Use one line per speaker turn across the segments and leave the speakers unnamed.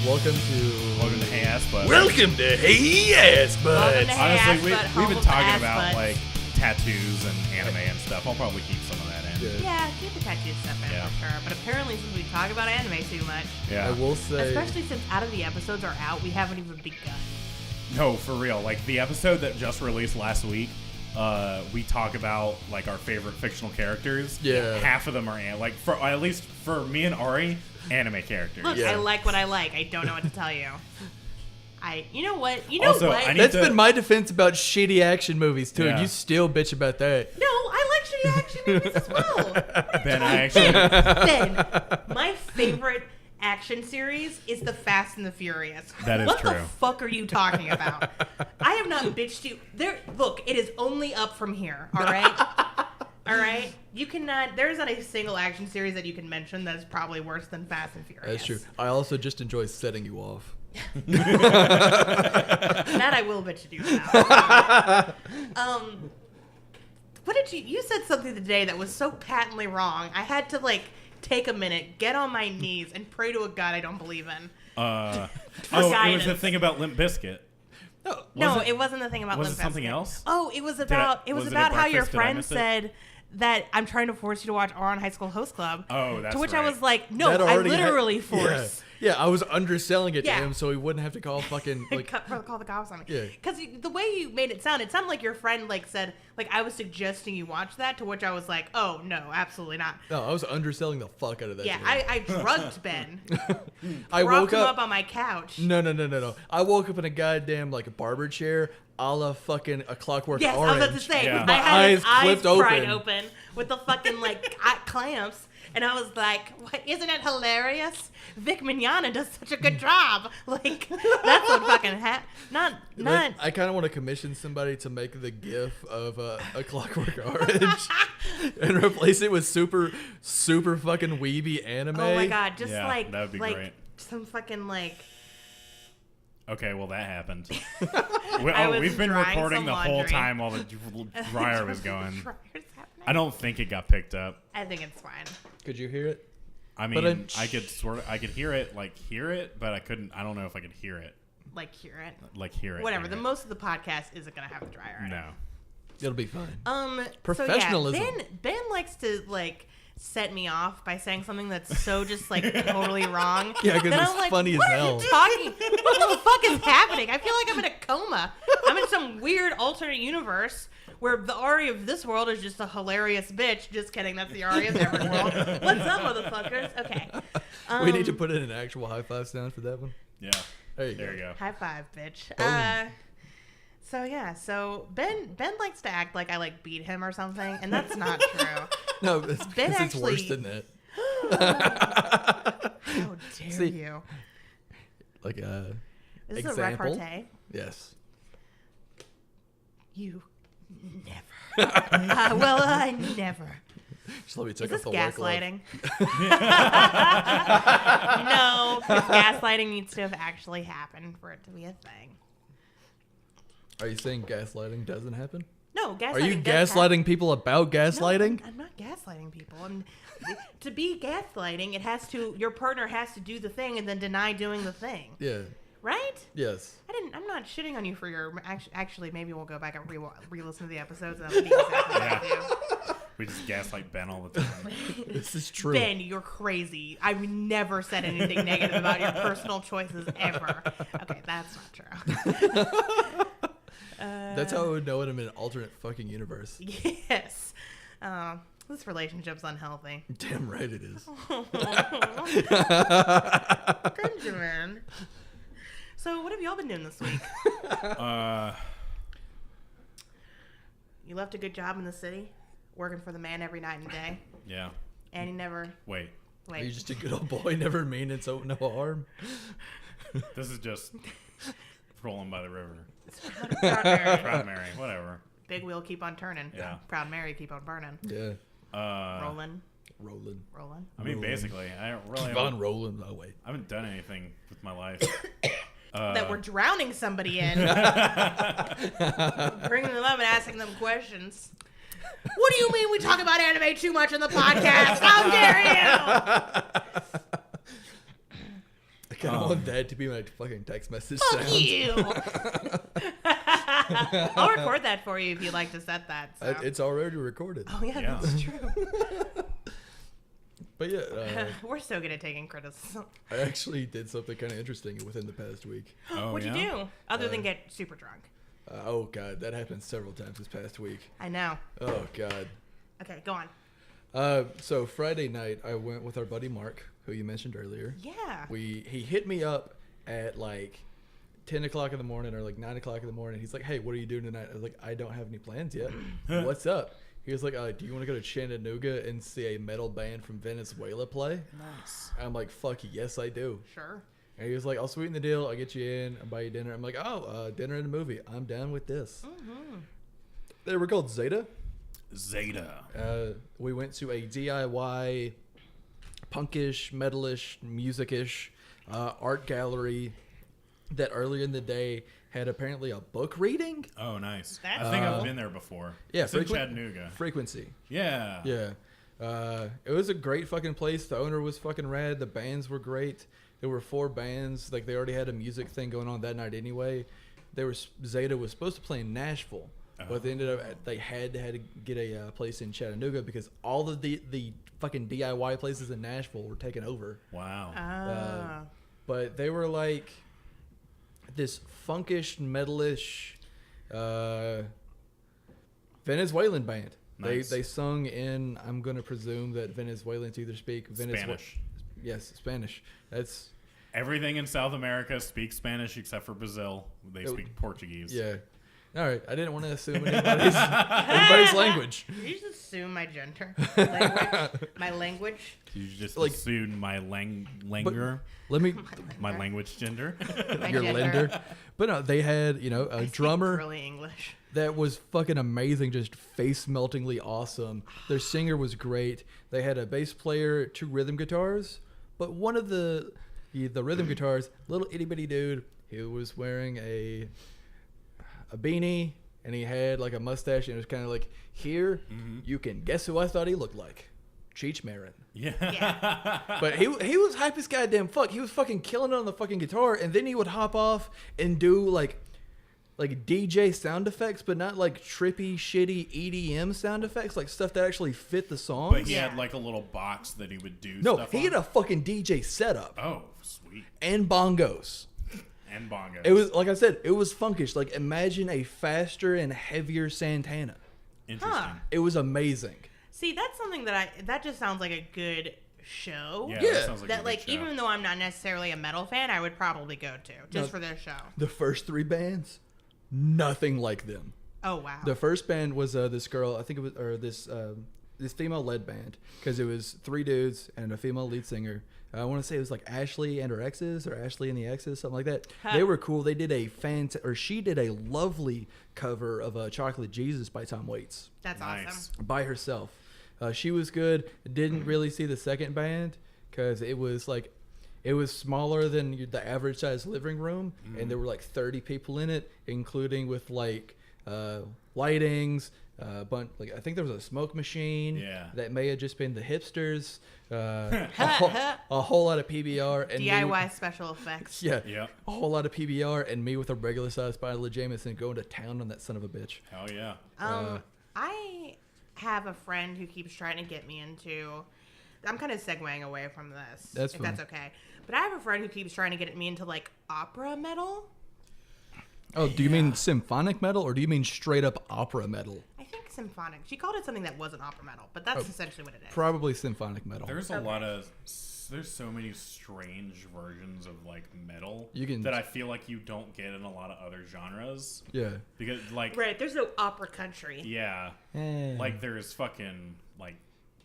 Welcome to
Hey Assbutt.
Welcome to Hey Assbutt.
Honestly,
Assbutt,
we've
home
been
of
talking
Assbutt.
about like tattoos and anime and stuff. I'll probably keep some of that in.
Yeah, keep the tattoo stuff in for sure. But apparently, since we talk about anime too much,
Yeah.
I will say,
especially since out of the episodes are out, we haven't even begun.
No, for real. Like the episode that just released last week, we talk about like our favorite fictional characters.
Yeah.
Half of them are like for at least for me and Ari, anime characters.
Look,
Yeah.
I like what I like. I don't know what to tell you. You know what?
Also, I need
that's
to-
been my defense about shitty action movies too.
Yeah.
And you still bitch about that.
No, I like shitty action movies as well.
Ben, I actually.
Ben, my favorite action series is The Fast and the Furious.
That is
what
true.
the fuck are you talking about? I have not bitched you. Look, it is only up from here. All right. All right, you cannot. There's not a single action series that you can mention that is probably worse than Fast and Furious.
That's true. I also just enjoy setting you off.
That I will bitch you about. What did you said something today that was so patently wrong. I had to take a minute, get on my knees, and pray to a God I don't believe in.
It was
guidance.
the thing about Limp Bizkit.
No, it wasn't the thing about
Was
Limp
it something
Bizkit.
else?
Oh, it was about
was it
about
at
how your
breakfast? Did I
friend
miss it?
said that I'm trying to force you to watch Oran High School Host Club.
Oh, that's
to which
right.
I was like, no,
That
I
already
literally
had-
force.
Yeah, I was underselling it
Yeah.
to him so he wouldn't have to call fucking
Call the cops on me.
Yeah.
Because the way you made it sounded like your friend said I was suggesting you watch that. To which I was like, oh no, absolutely not.
No, I was underselling the fuck out of that.
Yeah,
to him.
I drugged Ben.
I
Propped
woke
him
up.
up on my couch.
No. I woke up in a goddamn a barber chair, a la fucking A Clockwork
Yes,
Orange.
I was about to say.
Yeah.
I had his
eyes
eyes
clipped
pried
open.
open with the fucking clamps. And I was like, what, isn't it hilarious? Vic Mignogna does such a good job. That's what fucking Not.
I kind of want to commission somebody to make the GIF of A Clockwork Orange and replace it with super fucking weeby anime.
Oh my god, just
Yeah, that would be great.
some fucking
Okay, well that happened.
I was
We've been
drying
recording
some
the whole
laundry.
time while the dryer was going.
Dryer's happening.
I don't think it got picked up.
I think it's fine.
Could you hear it?
I
But
mean, I could hear it, but I couldn't. I don't know if I could hear it.
Hear it.
Hear it.
Whatever.
hear
The
it.
most of the podcast isn't gonna have a dryer. in it.
No.
It'll be fine.
Professionalism.
Professionalism.
Ben likes to set me off by saying something that's so just totally wrong.
Yeah, 'cause
Then
it's
I'm like,
funny as
what
hell.
Are you talking? What the fuck is happening? I feel like I'm in a coma. I'm in some weird alternate universe where the Ari of this world is just a hilarious bitch. Just kidding. That's the Ari of every world. What's up, motherfuckers? Okay.
We need to put in an actual high five sound for that one.
Yeah.
There you
There
go.
you go.
High five, bitch.
Boom.
So Ben likes to act like I beat him or something, and that's not true.
No, it's
Ben
because it's worse
actually-
than that.
How dare
See,
you?
Like
Is this
example?
a repartee?
Yes.
You never. Never.
Just let me
Is
check
this
out the work load.
gaslighting? No, because gaslighting needs to have actually happened for it to be a thing.
Are you saying gaslighting doesn't happen?
No, gaslighting.
Are you
does
gaslighting people about
happen.
gaslighting?
No, I'm not gaslighting people. To be gaslighting, your partner has to do the thing and then deny doing the thing,
Yeah.
right?
Yes.
I'm not shitting on you for your. Actually, maybe we'll go back and re-listen to the episodes and that'll be exactly what I do.
We just gaslight Ben all the time.
This is true.
Ben, you're crazy. I've never said anything negative about your personal choices ever. Okay, that's not true.
That's how I would know it. I'm in an alternate fucking universe.
Yes. This relationship's unhealthy.
Damn right it is.
Benjamin. So, what have y'all been doing this week? You left a good job in the city, working for the man every night and day,
Yeah.
and he never.
Wait.
Are you just a good old boy, never meaning so no harm?
This is just rolling by the river.
Proud Mary.
Proud Mary. Whatever.
Big wheel keep on turning.
Yeah.
Proud Mary keep on burning.
Yeah.
Rolling.
I mean, basically, I don't really.
Keep on rolling. Oh wait.
I haven't done anything with my life.
That we're drowning somebody in. Bringing them up and asking them questions. What do you mean we talk about anime too much on the podcast? How dare you?
I I kind of want that to be my fucking text message
Fuck
sound.
you. I'll record that for you if you'd like to set that. So.
It's already recorded.
Oh yeah,
Yeah.
that's true.
But yeah,
We're so good at taking criticism.
I actually did something kind of interesting within the past week.
Oh,
What'd
yeah?
you do other than get super drunk?
Oh god, that happened several times this past week.
I know.
Oh god.
Okay, go on.
So Friday night, I went with our buddy Mark, who you mentioned earlier.
Yeah.
He hit me up at like 10 o'clock in the morning or like 9 o'clock in the morning. He's like, "Hey, what are you doing tonight?" I was like, "I don't have any plans yet." "What's up?" He was like, "Do you want to go to Chattanooga and see a metal band from Venezuela play?"
Nice.
I'm like, "Fuck yes, I do."
Sure.
And he was like, "I'll sweeten the deal. I'll get you in. I'll buy you dinner." I'm like, "Oh, dinner and a movie. I'm down with this."
Mm-hmm.
They were called Zeta.
Zeta.
We went to a DIY, punkish, metalish, musicish art gallery that earlier in the day had apparently a book reading.
Oh, nice.
That's
I think I've
cool.
been there before.
Yeah,
It's in Chattanooga.
Frequency.
Yeah.
Yeah. It was a great fucking place. The owner was fucking rad. The bands were great. There were 4 bands. Like, they already had a music thing going on that night anyway. Zeta was supposed to play in Nashville. But they ended up, they had to get a place in Chattanooga because all of the fucking DIY places in Nashville were taken over.
Wow.
But they were like this funkish, metalish Venezuelan band.
Nice.
They sung in, I'm going to presume that Venezuelans either speak
Spanish.
Yes, Spanish. That's
Everything in South America speaks Spanish except for Brazil. They speak Portuguese.
yeah. All right, I didn't want to assume anybody's language.
Did you just assume my gender? My language?
You just
Like-
assumed my langer,
Let me
my language gender.
My
your
gender.
lender. But no, they had, a
I speak
drummer
really English.
that was fucking amazing, just face meltingly awesome. Their singer was great. They had a bass player, 2 rhythm guitars, but one of the rhythm guitars, little itty bitty dude, he was wearing a beanie and he had like a mustache and it was kind of like, here you can guess who I thought he looked like. Cheech Marin.
Yeah.
Yeah.
But he was hype as goddamn fuck. He was fucking killing it on the fucking guitar, and then he would hop off and do like DJ sound effects, but not like trippy, shitty EDM sound effects, like stuff that actually fit the songs.
But he
Yeah.
had like a little box that he would do
No,
stuff
he
on.
had a fucking DJ setup
Oh, sweet.
and bongos.
And bongos.
It was, like I said, it was funkish. Like, imagine a faster and heavier Santana.
interesting.
Huh.
It was amazing.
See, that's something that just sounds like a good show.
Yeah,
Yeah.
that sounds like a
That
good
like
show.
even though I'm not necessarily a metal fan, I would probably go to just
No.
for their show.
The first 3 bands, nothing like them.
Oh wow.
The first band was this girl, I think it was, or this female-led band, because it was 3 dudes and a female lead singer. I want to say it was like Ashley and her exes, or Ashley and the exes, something like that.
Huh.
They were cool. They did she did a lovely cover of Chocolate Jesus by Tom Waits
That's
Nice.
awesome.
by herself. She was good. Didn't really see the second band because it was smaller than the average size living room, and there were like 30 people in it, including with like lightings. I think there was a smoke machine.
Yeah.
That may have just been the hipsters. A whole lot of PBR and
DIY special effects.
Yeah.
Yep.
A whole lot of PBR and me with a regular sized bottle of Jameson going to town on that son of a bitch.
Hell yeah.
I have a friend who keeps trying to get me into. I'm kind of segueing away from this.
That's
if
fine.
that's okay. But I have a friend who keeps trying to get me into like opera metal.
Oh, do you mean symphonic metal or do you mean straight up opera metal?
I think symphonic. She called it something that wasn't opera metal, but that's essentially what it is.
Probably symphonic metal.
There's a lot of there's so many strange versions of like metal
You can-
that I feel like you don't get in a lot of other genres
Yeah.
because like
Right. There's no opera country.
yeah,
Eh.
like there's fucking like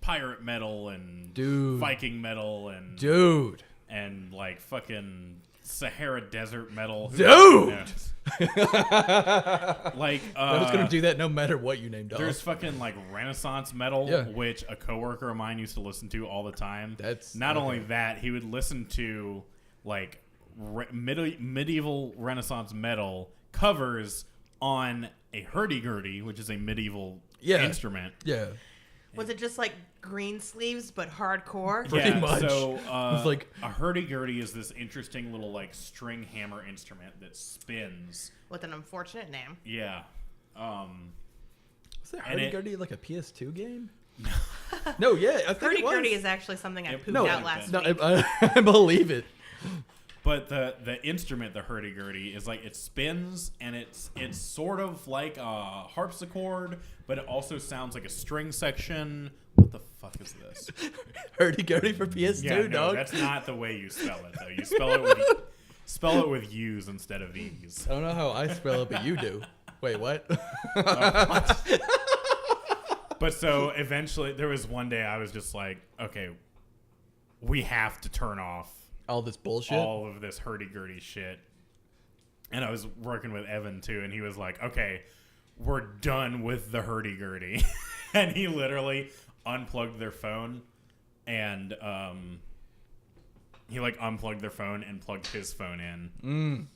pirate metal and
Dude.
Viking metal and
Dude.
and like fucking Sahara Desert metal.
Dude!
Yeah. Like
I was going to do that no matter what you named
there's
off.
fucking like Renaissance metal,
Yeah.
which a coworker of mine used to listen to all the time.
That's-
not
okay.
only that, he would listen to like medieval Renaissance metal covers on a hurdy-gurdy, which is a medieval
Yeah.
instrument.
Yeah.
Was it just like green sleeves but hardcore?
Pretty much.
So
It's like
a hurdy-gurdy is this interesting little like string hammer instrument that spins.
With an unfortunate name.
Yeah.
was that
and
hurdy-gurdy like a PS2 game? No, yeah, I think it was.
Hurdy-gurdy is actually something I pooped
No,
out last
No,
week.
I believe it.
But the instrument, the hurdy-gurdy, is like it spins and it's sort of like a harpsichord, but it also sounds like a string section. What the fuck is this?
Hurdy-gurdy for PS2,
Yeah, no,
dog.
that's not the way you spell it though. You spell it with U's instead of E's.
I don't know how I spell it, but you do. Wait, what?
But so eventually, there was one day I was just like, okay, we have to turn off
All this bullshit?
all of this hurdy-gurdy shit. And I was working with Evan too, and he was like, okay, we're done with the hurdy-gurdy. And he literally unplugged their phone and he like unplugged their phone and plugged his phone in.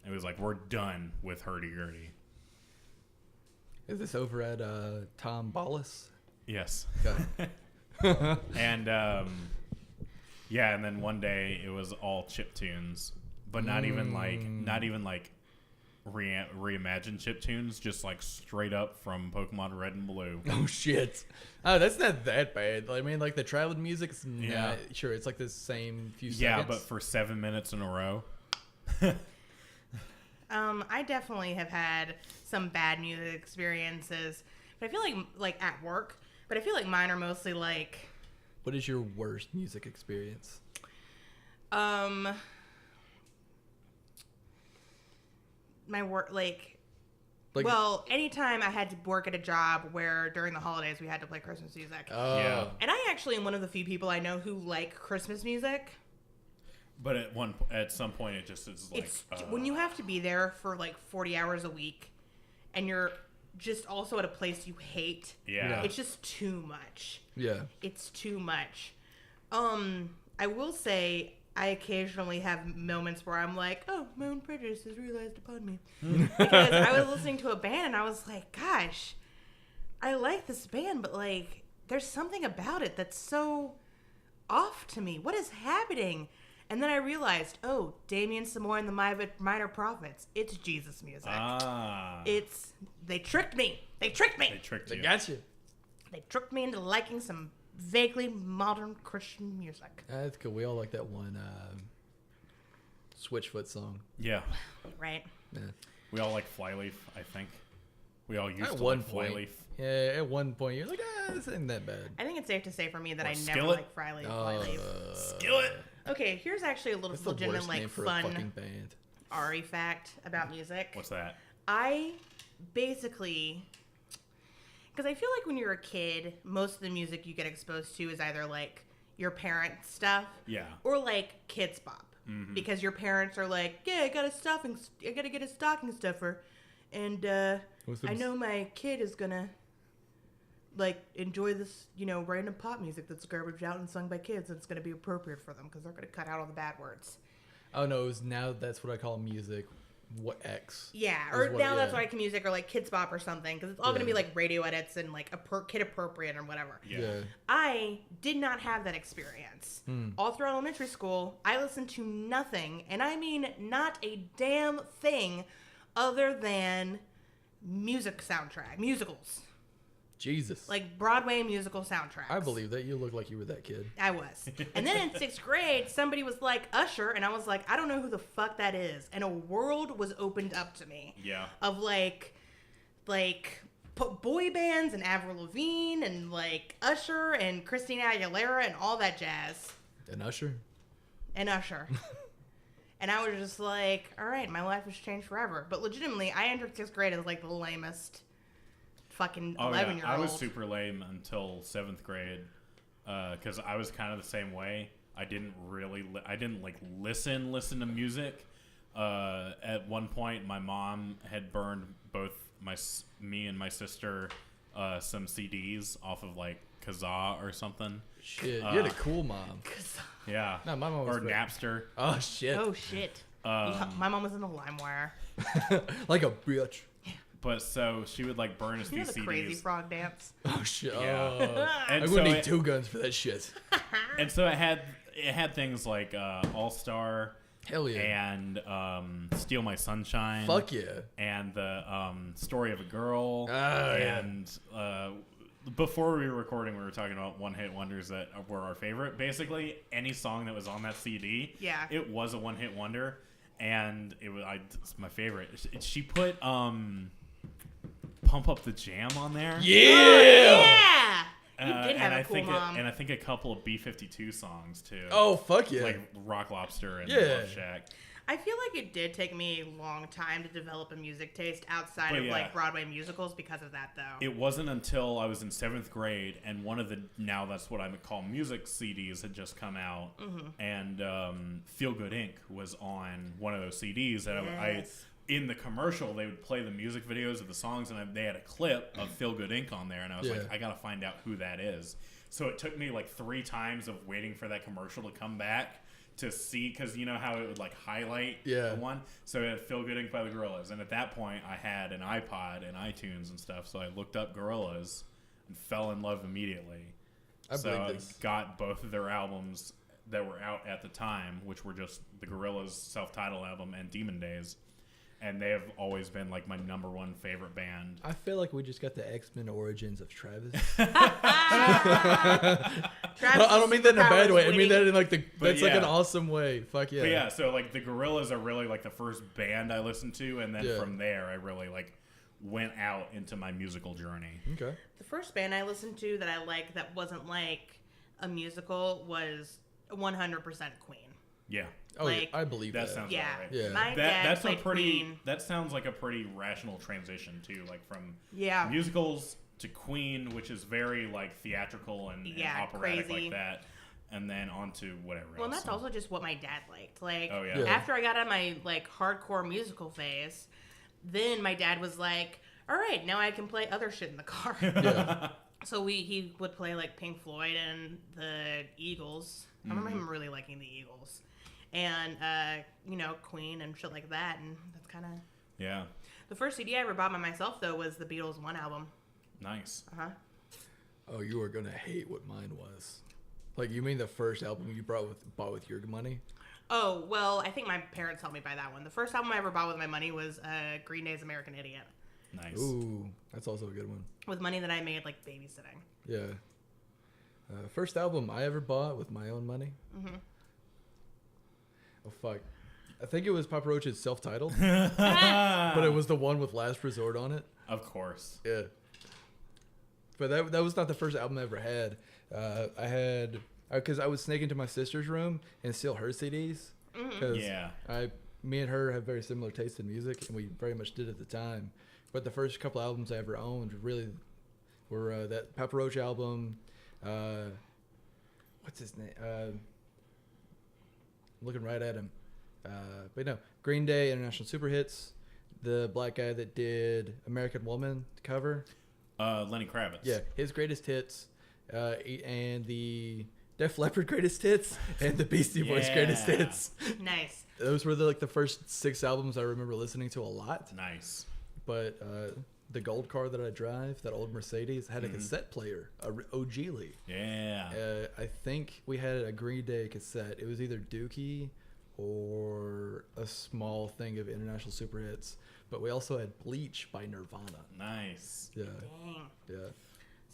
It was like, we're done with hurdy-gurdy.
Is this over at Tom Ballas?
Yes.
Okay.
And yeah, and then one day it was all chip tunes, but not even like reimagined chip tunes, just like straight up from Pokemon Red and Blue.
Oh shit! Oh, that's not that bad. I mean, like the traveling music's
Yeah.
sure, it's like the same few seconds.
Yeah, but for 7 minutes in a row.
I definitely have had some bad music experiences, but I feel like at work. But I feel like mine are mostly like.
What is your worst music experience?
My work like. Well, anytime I had to work at a job where during the holidays we had to play Christmas music.
Yeah.
And I actually am one of the few people I know who like Christmas music.
But at some point it just is like
When you have to be there for like 40 hours a week and you're just also at a place you hate.
Yeah.
It's just too much.
Yeah.
It's too much. I will say I occasionally have moments where I'm like, oh, my own prejudice is realized upon me. Because I was listening to a band and I was like, gosh, I like this band, but like there's something about it that's so off to me. What is happening? And then I realized, oh, Damien Samore and the Minor Prophets. It's Jesus music. They tricked me. They tricked me.
They tricked
They
you.
got you.
They tricked me into liking some vaguely modern Christian music.
That's cool. We all like that one Switchfoot song.
Yeah.
Right.
Yeah.
We all like Flyleaf, I think. We all used
At
to
one
like
point.
Flyleaf.
Yeah, at one point you're like, this ain't that bad.
I think it's safe to say for me that
Or
I never
Skillet?
liked Flyleaf.
Skillet.
Okay, here's actually a little
That's the
legitimate,
worst name
like,
for a fucking
fun
band.
Ari fact about music.
What's that?
I basically, because I feel like when you're a kid, most of the music you get exposed to is either like your parents' stuff,
Yeah.
or like Kids Bop, because your parents are like, yeah, I gotta get a stocking stuffer, and I know my kid is gonna like enjoy this, random pop music that's garbage out and sung by kids, and it's gonna be appropriate for them because they're gonna cut out all the bad words.
Oh no, now that's what I call music. What X?
Yeah, or now that's like music or like Kids Bop or something, because it's all gonna be like radio edits and like kid appropriate or whatever.
Yeah.
I did not have that experience. All through elementary school, I listened to nothing, and I mean not a damn thing, other than musicals.
Jesus.
Like Broadway musical soundtracks.
I believe that. You look like you were that kid.
I was. And then in 6th grade, somebody was like, Usher, and I was like, I don't know who the fuck that is. And a world was opened up to me.
Yeah.
Of like boy bands and Avril Lavigne and like Usher and Christina Aguilera and all that jazz.
And Usher.
And I was just like, all right, my life has changed forever. But legitimately, I entered 6th grade as like the lamest fucking 11-year-old.
I was super lame until 7th grade because I was kind of the same way. I didn't like listen to music. At one point, my mom had burned both me and my sister some CDs off of like Kazaa or something.
Shit, you had a cool mom.
Yeah.
No, my mom was
or
great.
Napster.
Oh shit.
Oh shit. My mom was in the LimeWire.
Like a bitch.
But so she would like burn us
You know
these
the
CDs.
crazy frog dance.
Oh shit!
Yeah.
I'm
And
gonna
so
need 2 guns for that shit.
and so it had things like All Star
Hell yeah!
and Steal My Sunshine.
Fuck yeah!
And the Story of a Girl.
Yeah.
And before we were recording, we were talking about one-hit wonders that were our favorite. Basically, any song that was on that CD, it was a one-hit wonder, and it's my favorite. She put Pump Up the Jam on there.
Yeah. You did have a cool mom.
And I think a couple of B-52 songs too.
Oh fuck yeah!
Like Rock Lobster and
Yeah.
Love Shack.
I feel like it did take me a long time to develop a music taste outside of like Broadway musicals because of that, though.
It wasn't until I was in 7th grade and one of the now that's what I would call music CDs had just come out, and Feel Good Inc. was on one of those CDs, and I in the commercial they would play the music videos of the songs, and they had a clip of Feel Good Inc. on there, and I was like, I gotta find out who that is. So it took me like 3 times of waiting for that commercial to come back to see, because you know how it would like highlight the one, so it had Feel Good Inc. by the Gorillaz, and at that point I had an iPod and iTunes and stuff, so I looked up Gorillaz and fell in love immediately. I got both of their albums that were out at the time, which were just the Gorillaz self-titled album and Demon Days, and they have always been like my number 1 favorite band.
I feel like we just got the X-Men origins of Travis.
Travis
I don't mean that in a bad way. I mean that in like
like
an awesome way. Fuck yeah.
But yeah, so like the Gorillaz are really like the first band I listened to, and then from there I really like went out into my musical journey.
Okay.
The first band I listened to that I liked that wasn't like a musical was 100% Queen.
Yeah.
Oh, like, I believe that.
Sounds
yeah.
right.
Yeah. My dad played Queen.
That sounds like a pretty rational transition too, like from musicals to Queen, which is very like theatrical and operatic
crazy.
like that, and then on to whatever else.
Well, and that's also just what my dad liked. Like,
after
I got out of my like hardcore musical phase, then my dad was like, "All right, now I can play other shit in the car." So he would play like Pink Floyd and the Eagles. I remember him really liking the Eagles. And, Queen and shit like that. And that's kind of...
Yeah.
The first CD I ever bought by myself, though, was the Beatles' One album.
Nice.
Uh-huh.
Oh, you are going to hate what mine was. Like, you mean the first album you bought with your money?
Oh, well, I think my parents helped me buy that one. The first album I ever bought with my money was Green Day's American Idiot.
Nice.
Ooh, that's also a good one.
With money that I made, like, babysitting.
Yeah. First album I ever bought with my own money?
Mm-hmm.
Oh, fuck. I think it was Papa Roach's self-titled. But it was the one with Last Resort on it.
Of course.
Yeah. But that was not the first album I ever had. I had... Because I would snake into my sister's room and steal her CDs. Because me and her have very similar taste in music, and we very much did at the time. But the first couple albums I ever owned really were that Papa Roach album. What's his name? I'm looking right at him. But no, Green Day International Super Hits. The black guy that did American Woman cover.
Lenny Kravitz.
Yeah, his greatest hits. And the Def Leppard greatest hits and the Beastie Boys greatest hits.
Nice.
Those were the first 6 albums I remember listening to a lot.
Nice.
But the gold car that I drive, that old Mercedes, had a cassette player, a OG Lee.
Yeah.
I think we had a Green Day cassette. It was either Dookie or a small thing of International Super Hits. But we also had Bleach by Nirvana.
Nice.
Yeah.
Dang.
Yeah.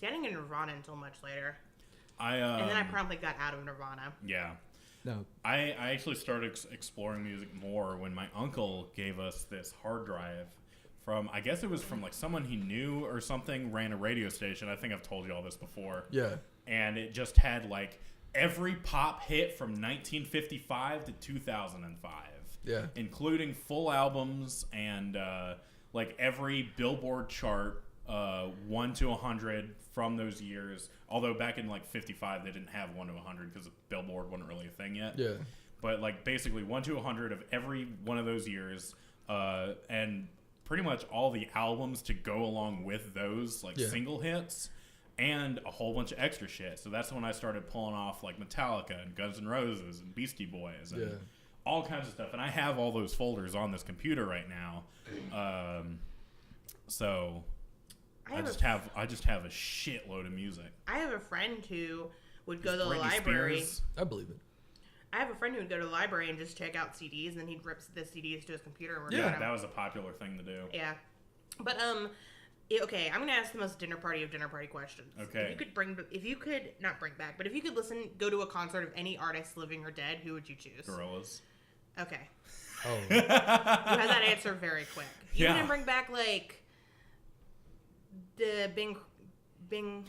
See, I didn't get Nirvana until much later.
And
then I promptly got out of Nirvana.
Yeah.
No.
I actually started exploring music more when my uncle gave us this hard drive from, I guess it was from like someone he knew or something, ran a radio station. I think I've told you all this before.
Yeah.
And it just had like every pop hit from 1955 to 2005.
Yeah.
Including full albums and like every Billboard chart, 1 to 100 from those years. Although back in like 55 they didn't have 1 to 100 because Billboard wasn't really a thing yet.
Yeah.
But like basically 1 to 100 of every one of those years, and pretty much all the albums to go along with those like single hits, and a whole bunch of extra shit. So that's when I started pulling off like Metallica and Guns N' Roses and Beastie Boys and all kinds of stuff. And I have all those folders on this computer right now. So I just have a shitload of music.
I have a friend who would go to the
Britney
library.
Spears.
I believe it.
I have a friend who would go to the library and just check out CDs, and then he'd rip the CDs to his computer and record
Yeah,
them.
that was a popular thing to do.
Yeah. But, okay, I'm going to ask the most dinner party questions.
Okay.
If you could go to a concert of any artist, living or dead, who would you choose?
Gorillas.
Okay.
Oh,
You had that answer very quick. You
Yeah.
wouldn't bring back, like, the Bing...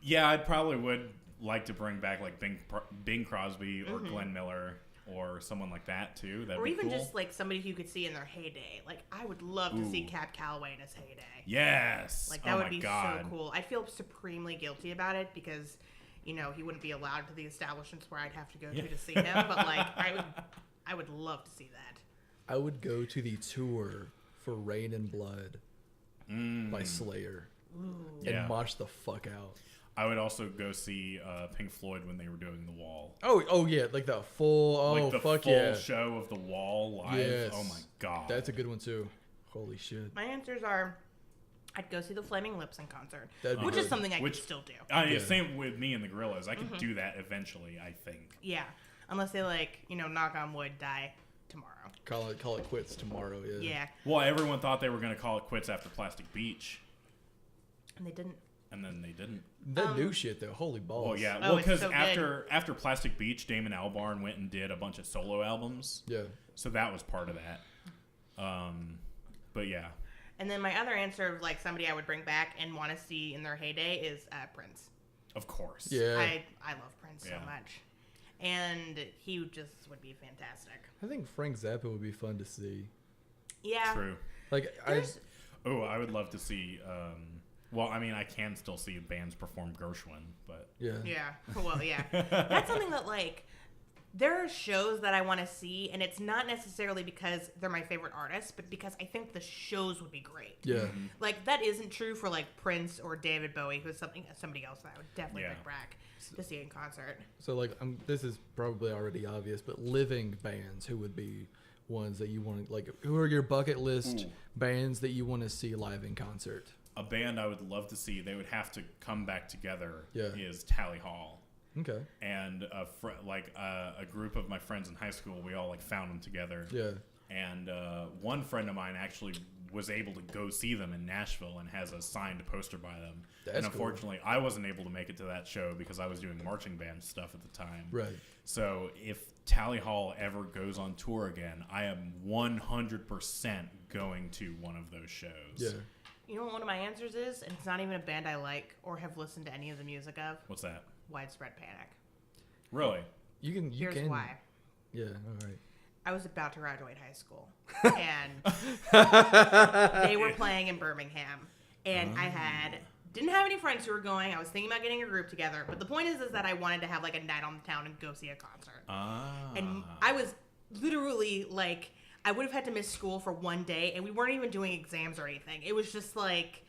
Yeah, I probably would like to bring back like Bing Crosby or Glenn Miller or someone like that too. That'd
Or
be
even
cool.
just, like, somebody who you could see in their heyday. Like, I would love to see Cab Calloway in his heyday.
Yes.
Like, that
oh
would
my
be
God.
so cool. I feel supremely guilty about it because, you know, he wouldn't be allowed to the establishments where I'd have to go to see him. But, like, I would love to see that.
I would go to the tour for Rain and Blood by Slayer and mosh the fuck out.
I would also go see Pink Floyd when they were doing The Wall.
Oh yeah, like the full.
Like the
fuck
full
yeah!
show of The Wall live.
Yes.
Oh my God.
That's a good one too. Holy shit.
My answers are, I'd go see the Flaming Lips in concert,
That'd be
which is
good.
something I could still do.
I mean,
Yeah.
same with me and the Gorillas. I could do that eventually, I think.
Yeah, unless they, like, you know, knock on wood, die tomorrow.
Call it quits tomorrow. Yeah.
Yeah,
Well, everyone thought they were going to call it quits after Plastic Beach,
and they didn't.
and then they didn't.
That new shit though. Holy balls.
Well, yeah.
Oh,
Well,
it's
because
so good.
after Plastic Beach, Damon Albarn went and did a bunch of solo albums.
Yeah.
So that was part of that. But yeah.
And then my other answer of, like, somebody I would bring back and want to see in their heyday is Prince.
Of course.
Yeah.
I love Prince so
Yeah.
much, and he just would be fantastic.
I think Frank Zappa would be fun to see.
Yeah,
True.
Like
There's-
I would love to see. Well, I mean, I can still see bands perform Gershwin, but
yeah.
Yeah. Well, yeah. That's something that, like, there are shows that I want to see, and it's not necessarily because they're my favorite artists, but because I think the shows would be great.
Yeah.
Like, that isn't true for, like, Prince or David Bowie, who's somebody else that I would definitely
Yeah.
bring back to see in concert.
So like, this is probably already obvious, but living bands, who would be ones that you want to, like, who are your bucket list bands that you want to see live in concert?
a band I would love to see, they would have to come back together,
Yeah.
is Tally Hall.
Okay.
And a group of my friends in high school, we all like found them together.
Yeah.
And one friend of mine actually was able to go see them in Nashville and has a signed poster by them.
That's
and
cool.
unfortunately, I wasn't able to make it to that show because I was doing marching band stuff at the time.
Right.
So if Tally Hall ever goes on tour again, I am 100% going to one of those shows.
Yeah.
You know what one of my answers is? And it's not even a band I like or have listened to any of the music of.
What's that?
Widespread Panic.
Really?
You
Here's
can.
why.
Yeah. All right.
I was about to graduate high school, and they were playing in Birmingham, and I didn't have any friends who were going. I was thinking about getting a group together, but the point is that I wanted to have like a night on the town and go see a concert. And I was literally like, I would have had to miss school for one day, and we weren't even doing exams or anything. It was just like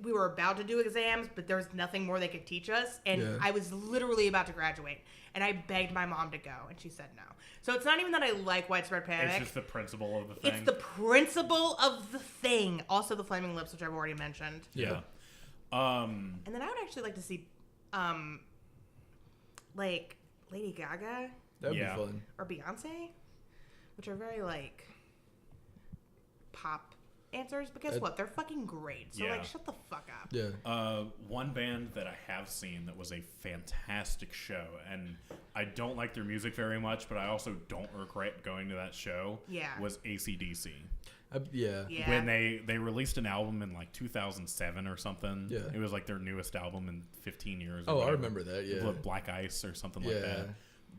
we were about to do exams, but there was nothing more they could teach us, and
Yeah.
I was literally about to graduate, and I begged my mom to go, and she said no. So it's not even that I like Widespread Panic.
It's just the principle of the thing.
It's the principle of the thing. Also, the Flaming Lips, which I've already mentioned.
Yeah.
And then I would actually like to see, like, Lady Gaga
That would
Yeah.
be fun.
or Beyonce, which are very, like, pop answers. But guess what? They're fucking great. So,
Yeah.
like, shut the fuck up.
Yeah.
One band that I have seen that was a fantastic show, and I don't like their music very much, but I also don't regret going to that show,
Yeah.
was AC/DC.
Yeah.
Yeah.
When they released an album in like 2007 or something.
Yeah.
It was like their newest album in 15 years. or
Oh, I
whatever.
remember that. Yeah.
With Black Ice or something like
Yeah.
that.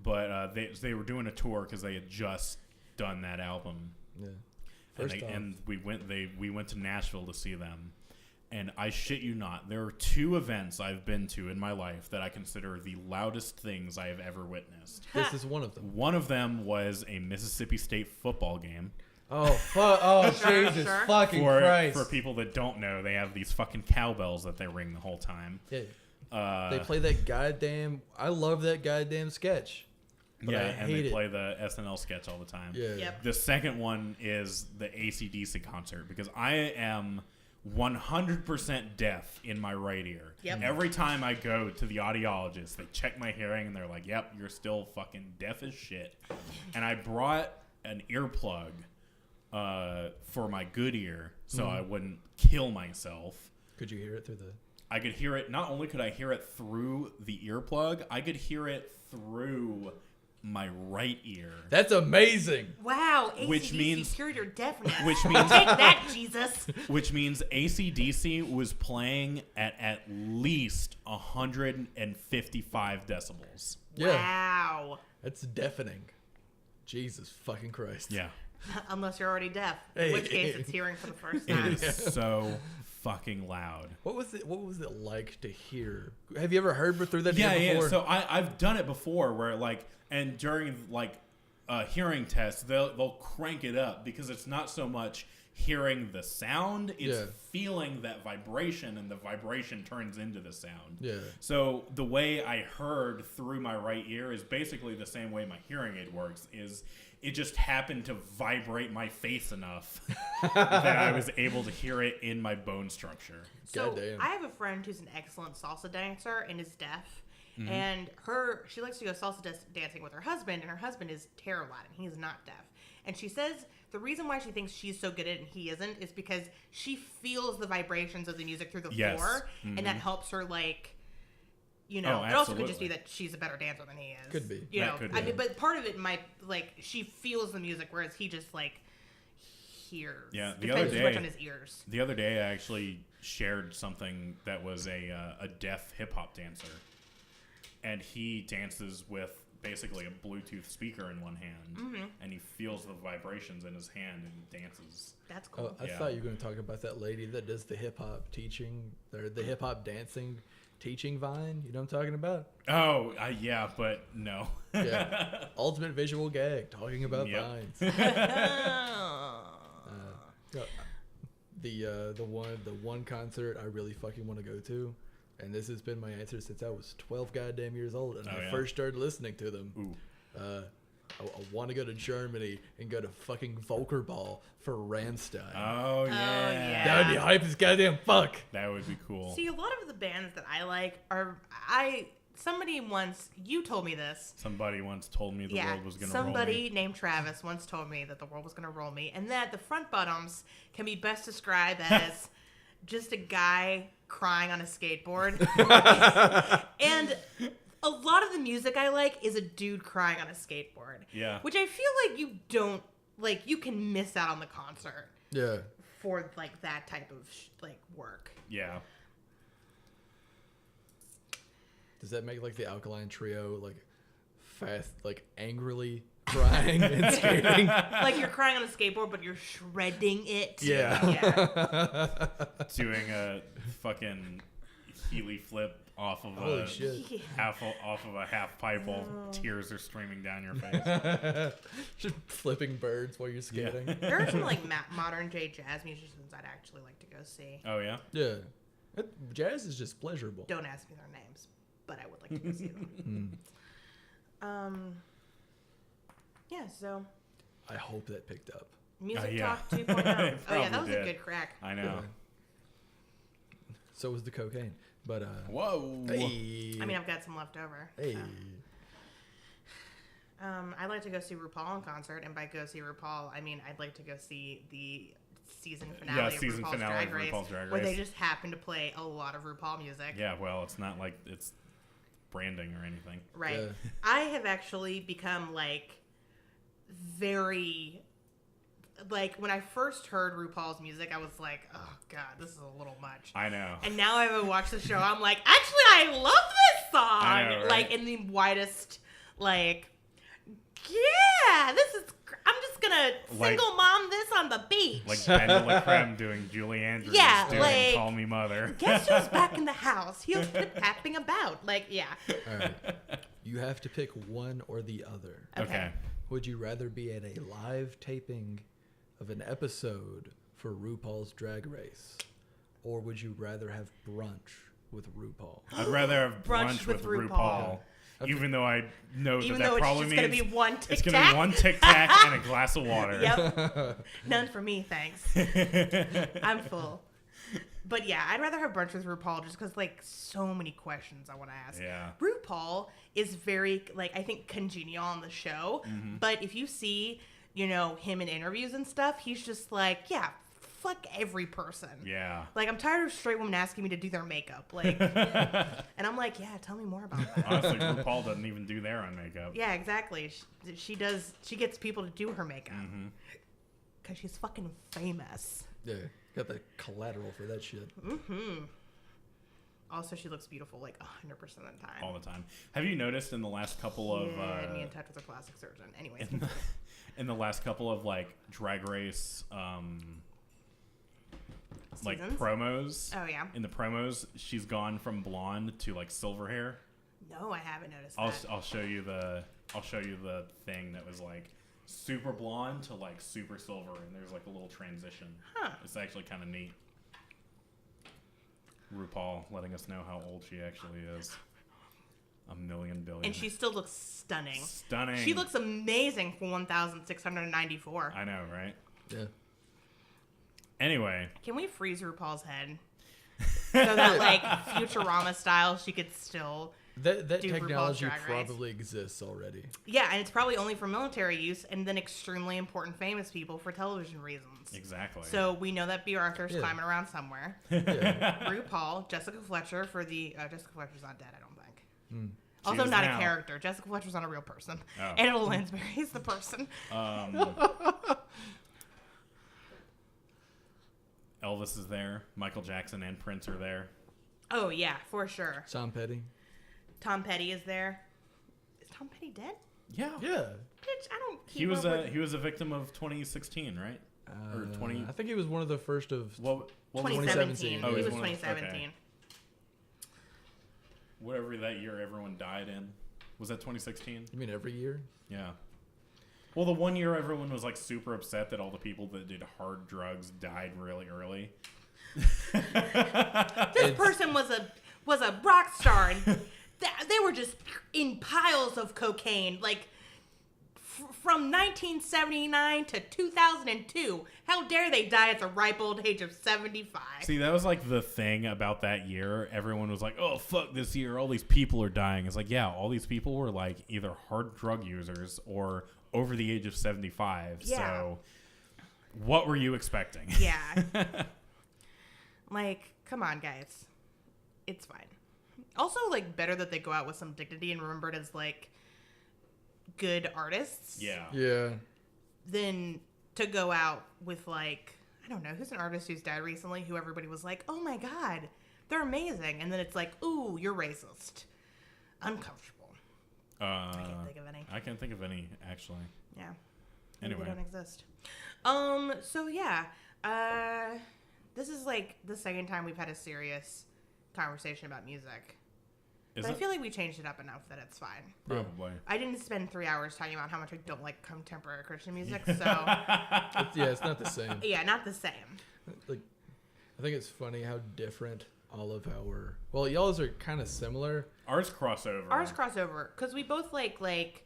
But they were doing a tour because they had just done that album.
Yeah.
And,
First off,
and we went to Nashville to see them. And I shit you not, there are 2 events I've been to in my life that I consider the loudest things I have ever witnessed.
this is one of them.
One of them was a Mississippi State football game.
Oh fuck! Oh Jesus
Sure.
fucking Christ!
For people that don't know, they have these fucking cowbells that they ring the whole time.
Yeah. They play that goddamn. I love that goddamn sketch. But
Yeah,
I
and
hate
they
it.
play the SNL sketch all the time.
Yeah.
Yep.
The second one is the AC/DC concert because I am 100% deaf in my right ear.
Yep.
Every time I go to the audiologist, they check my hearing and they're like, "Yep, you're still fucking deaf as shit." And I brought an earplug for my good ear so I wouldn't kill myself.
Could you hear it through the?
I could hear it. Not only could I hear it through the earplug, I could hear it through my right ear.
That's amazing.
Wow.
Which
AC/DC
means-
cured your deafness.
Which means
Take that, Jesus.
Which means AC/DC was playing at least 155 decibels.
Yeah.
Wow.
That's deafening. Jesus fucking Christ.
Yeah.
Unless you're already deaf,
Hey,
in which case it's hearing for the first
It
time.
is so fucking loud.
What was it like to hear? Have you ever heard through that
Yeah,
ear before?
yeah. So I've done it before where and during hearing tests, they'll crank it up because it's not so much hearing the sound, it's feeling that vibration, and the vibration turns into the sound.
Yeah.
So the way I heard through my right ear is basically the same way my hearing aid works, is it just happened to vibrate my face enough that I was able to hear it in my bone structure.
So
Goddamn.
I have a friend who's an excellent salsa dancer and is deaf.
Mm-hmm.
And she likes to go salsa dancing with her husband, and her husband is Terra-Latin. He's not deaf. And she says the reason why she thinks she's so good at it and he isn't is because she feels the vibrations of the music through the floor, and that helps her, like, you know.
Oh,
it also could just
absolutely.
be that she's a better dancer than he is.
Could be.
You
That
know,
could
I
be.
mean, but part of it might, like, she feels the music, whereas he just, like, hears.
Yeah, the
Depends
other
too much
day-
on his ears.
The other day, I actually shared something that was a deaf hip hop dancer, and he dances with basically a Bluetooth speaker in one hand, and he feels the vibrations in his hand and dances.
That's cool.
Oh, I
Yeah.
thought you were going to talk about that lady that does the hip hop teaching, or the hip hop dancing teaching Vine. You know what I'm talking about?
Oh, yeah, but no.
Yeah. Ultimate visual gag, talking about
Yep.
Vines. Yeah, the one concert I really fucking want to go to, and this has been my answer since I was 12 goddamn years old, and
Oh,
I
yeah?
first started listening to them.
Ooh.
I want to go to Germany and go to fucking Volkerball for Rammstein.
Oh, yeah.
That would be hype as goddamn fuck.
That would be cool.
See, a lot of the bands that I like are somebody once, you told me this.
Somebody once told me the world was going to roll me.
Somebody named Travis once told me that the world was going to roll me, and that the front bottoms can be best described as just a guy crying on a skateboard. And a lot of the music I like is a dude crying on a skateboard.
Yeah.
Which I feel like you don't, like, you can miss out on the concert
Yeah.
for, like, that type of, work.
Yeah.
Does that make like the Alkaline Trio like fast, like angrily crying and skating?
Like, you're crying on a skateboard, but you're shredding it.
Yeah.
Yeah.
Doing a fucking Healy flip off of
Holy shit.
off of a half pipe while tears are streaming down your face.
Just flipping birds while you're skating.
There are some, like, modern day jazz musicians I'd actually like to go see.
Oh yeah.
Yeah. Jazz is just pleasurable.
Don't ask me their names, but I would like to go see them. Yeah, so
I hope that picked up.
Music
yeah.
Talk 2.0.
It
Oh yeah,
probably
that was a
did.
good crack.
I know.
So was the cocaine. But
Whoa.
hey.
I mean, I've got some left over.
Hey.
So. I'd like to go see RuPaul in concert, and by go see RuPaul, I mean I'd like to go see the season finale of
season
RuPaul's
finale
Drag
of
Race,
RuPaul's Drag
where they
Race.
just happen to play a lot of RuPaul music.
Yeah, well, it's not like it's branding or anything.
Right.
Yeah.
I have actually become, like, very, like, when I first heard RuPaul's music, I was like, oh god, this is a little much.
I know.
And now I haven't watched the show, I'm like, actually, I love this song.
I know, right?
Like, in the widest, like, yeah, this is, I'm just gonna
Like-
single mom this on the beach.
Like Ben de la Creme doing Julie Andrews
Yeah,
doing
like-
Call Me Mother.
Guess who's back in the house? He'll quit tapping about. Like, yeah.
All right. You have to pick one or the other.
Okay.
Would you rather be at a live taping of an episode for RuPaul's Drag Race, or would you rather have brunch with RuPaul?
I'd rather have
Brunch
brunch
with
with
RuPaul.
RuPaul. Even though I know
Even
that
though it's
probably
just going
means
to be one Tic
it's going to be
Tac.
one Tic Tac and a glass of water.
Yep. None for me, thanks. I'm full. But yeah, I'd rather have brunch with RuPaul just because, like, so many questions I want to ask.
Yeah.
RuPaul is very, like, I think congenial on the show.
Mm-hmm.
But if you see, you know, him in interviews and stuff, he's just like, yeah, fuck every person.
Yeah.
Like, I'm tired of straight women asking me to do their makeup. Like, and I'm like, yeah, tell me more about that.
Honestly, RuPaul doesn't even do their own makeup.
Yeah, exactly. She does. She gets people to do her makeup
Mm-hmm.
because she's fucking famous.
Yeah, got the collateral for that shit.
Mm-hmm. Also, she looks beautiful like 100% of the time.
All the time. Have you noticed in the last couple of
me in touch with a plastic surgeon. Anyways,
in the last couple of like Drag Race like
Seasons?
promos?
Oh yeah.
In the promos, she's gone from blonde to like silver hair.
No, I haven't noticed
I'll
that.
I'll show you the thing that was like super blonde to like super silver, and there's like a little transition.
Huh.
It's actually kind of neat. RuPaul letting us know how old she actually is. A million billion.
And she still looks stunning.
Stunning.
She looks amazing for 1,694.
I know, right?
Yeah.
Anyway.
Can we freeze RuPaul's head so that, like, Futurama style, she could still...
That
do RuPaul's
technology
Drag Race.
probably exists already.
Yeah, and it's probably only for military use and then extremely important famous people for television reasons.
Exactly.
So we know that B. Arthur's
Yeah.
climbing around somewhere.
Yeah.
RuPaul, Jessica Fletcher for the... Jessica Fletcher's not dead, I don't think.
Mm.
Also
is
not
now.
a character. Jessica Fletcher's not a real person.
Oh.
Angela Lansbury is the person.
Elvis is there. Michael Jackson and Prince are there.
Oh, yeah, for sure.
Tom Petty.
Tom Petty is there. Is Tom Petty dead?
Yeah.
Yeah.
Bitch, I don't keep
He was
up with...
he was a victim of 2016, right? Or 20.
I think he was one of the first of.
What was
2017.
2017.
Oh,
He
he's
was
one of-
2017.
okay. Whatever that year everyone died in. Was that 2016?
You mean every year?
Yeah. Well, the one year everyone was like super upset that all the people that did hard drugs died really early.
This person was a rock star, and they were just in piles of cocaine, like from 1979 to 2002. How dare they die at the ripe old age of 75?
See, that was like the thing about that year. Everyone was like, "Oh fuck, this year all these people are dying." It's like, yeah, all these people were like either hard drug users or over the age of 75.
Yeah.
So, what were you expecting?
Yeah. Like, come on, guys. It's fine. Also, like, better that they go out with some dignity and remembered as, like, good artists.
Yeah.
Yeah.
Than to go out with, like, I don't know, who's an artist who's died recently who everybody was like, oh my god, they're amazing. And then it's like, ooh, you're racist. Uncomfortable. I can't think of any.
I can't think of any, actually.
Yeah. Maybe
Anyway.
they don't exist. So yeah. This is like the second time we've had a serious conversation about music.
Is
But I
it?
feel like we changed it up enough that it's fine.
Probably.
I didn't spend 3 hours talking about how much I don't like contemporary Christian music, so
It's not the same.
yeah, not the same.
Like, I think it's funny how different all of our. Well, y'all's are kind of similar.
Ours crossover.
Ours crossover because we both like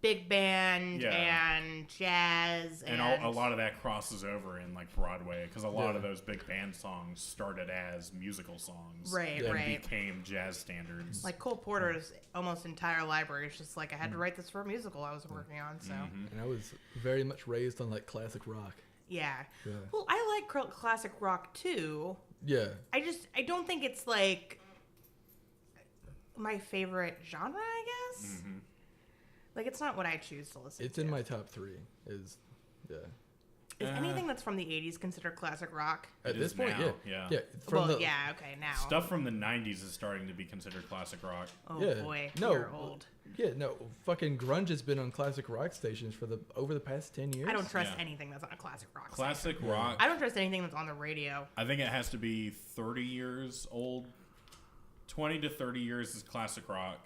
big band
Yeah.
and jazz
and a lot of that crosses over in like Broadway because a lot of those big band songs started as musical songs,
Right,
and
right.
became jazz standards.
like Cole Porter's almost entire library is just like I had to write this for a musical I was working on, so
And I was very much raised on like classic rock.
yeah.
Yeah.
Well, I like classic rock too.
Yeah.
I don't think it's like my favorite genre, I guess. Like it's not what I choose to listen
It's
to.
in my top 3. Is
anything that's from the 80s considered classic rock?
at
It
this
is
point,
now,
yeah.
yeah.
From the,
yeah, okay, now.
Stuff from the 90s is starting to be considered classic rock.
Oh
Yeah.
boy,
No.
you're old.
Yeah, no, fucking grunge has been on classic rock stations for over the past 10 years.
I don't trust
Yeah.
anything that's on a classic rock.
Classic
Yeah.
rock.
I don't trust anything that's on the radio.
I think it has to be 30 years old. 20 to 30 years is classic rock.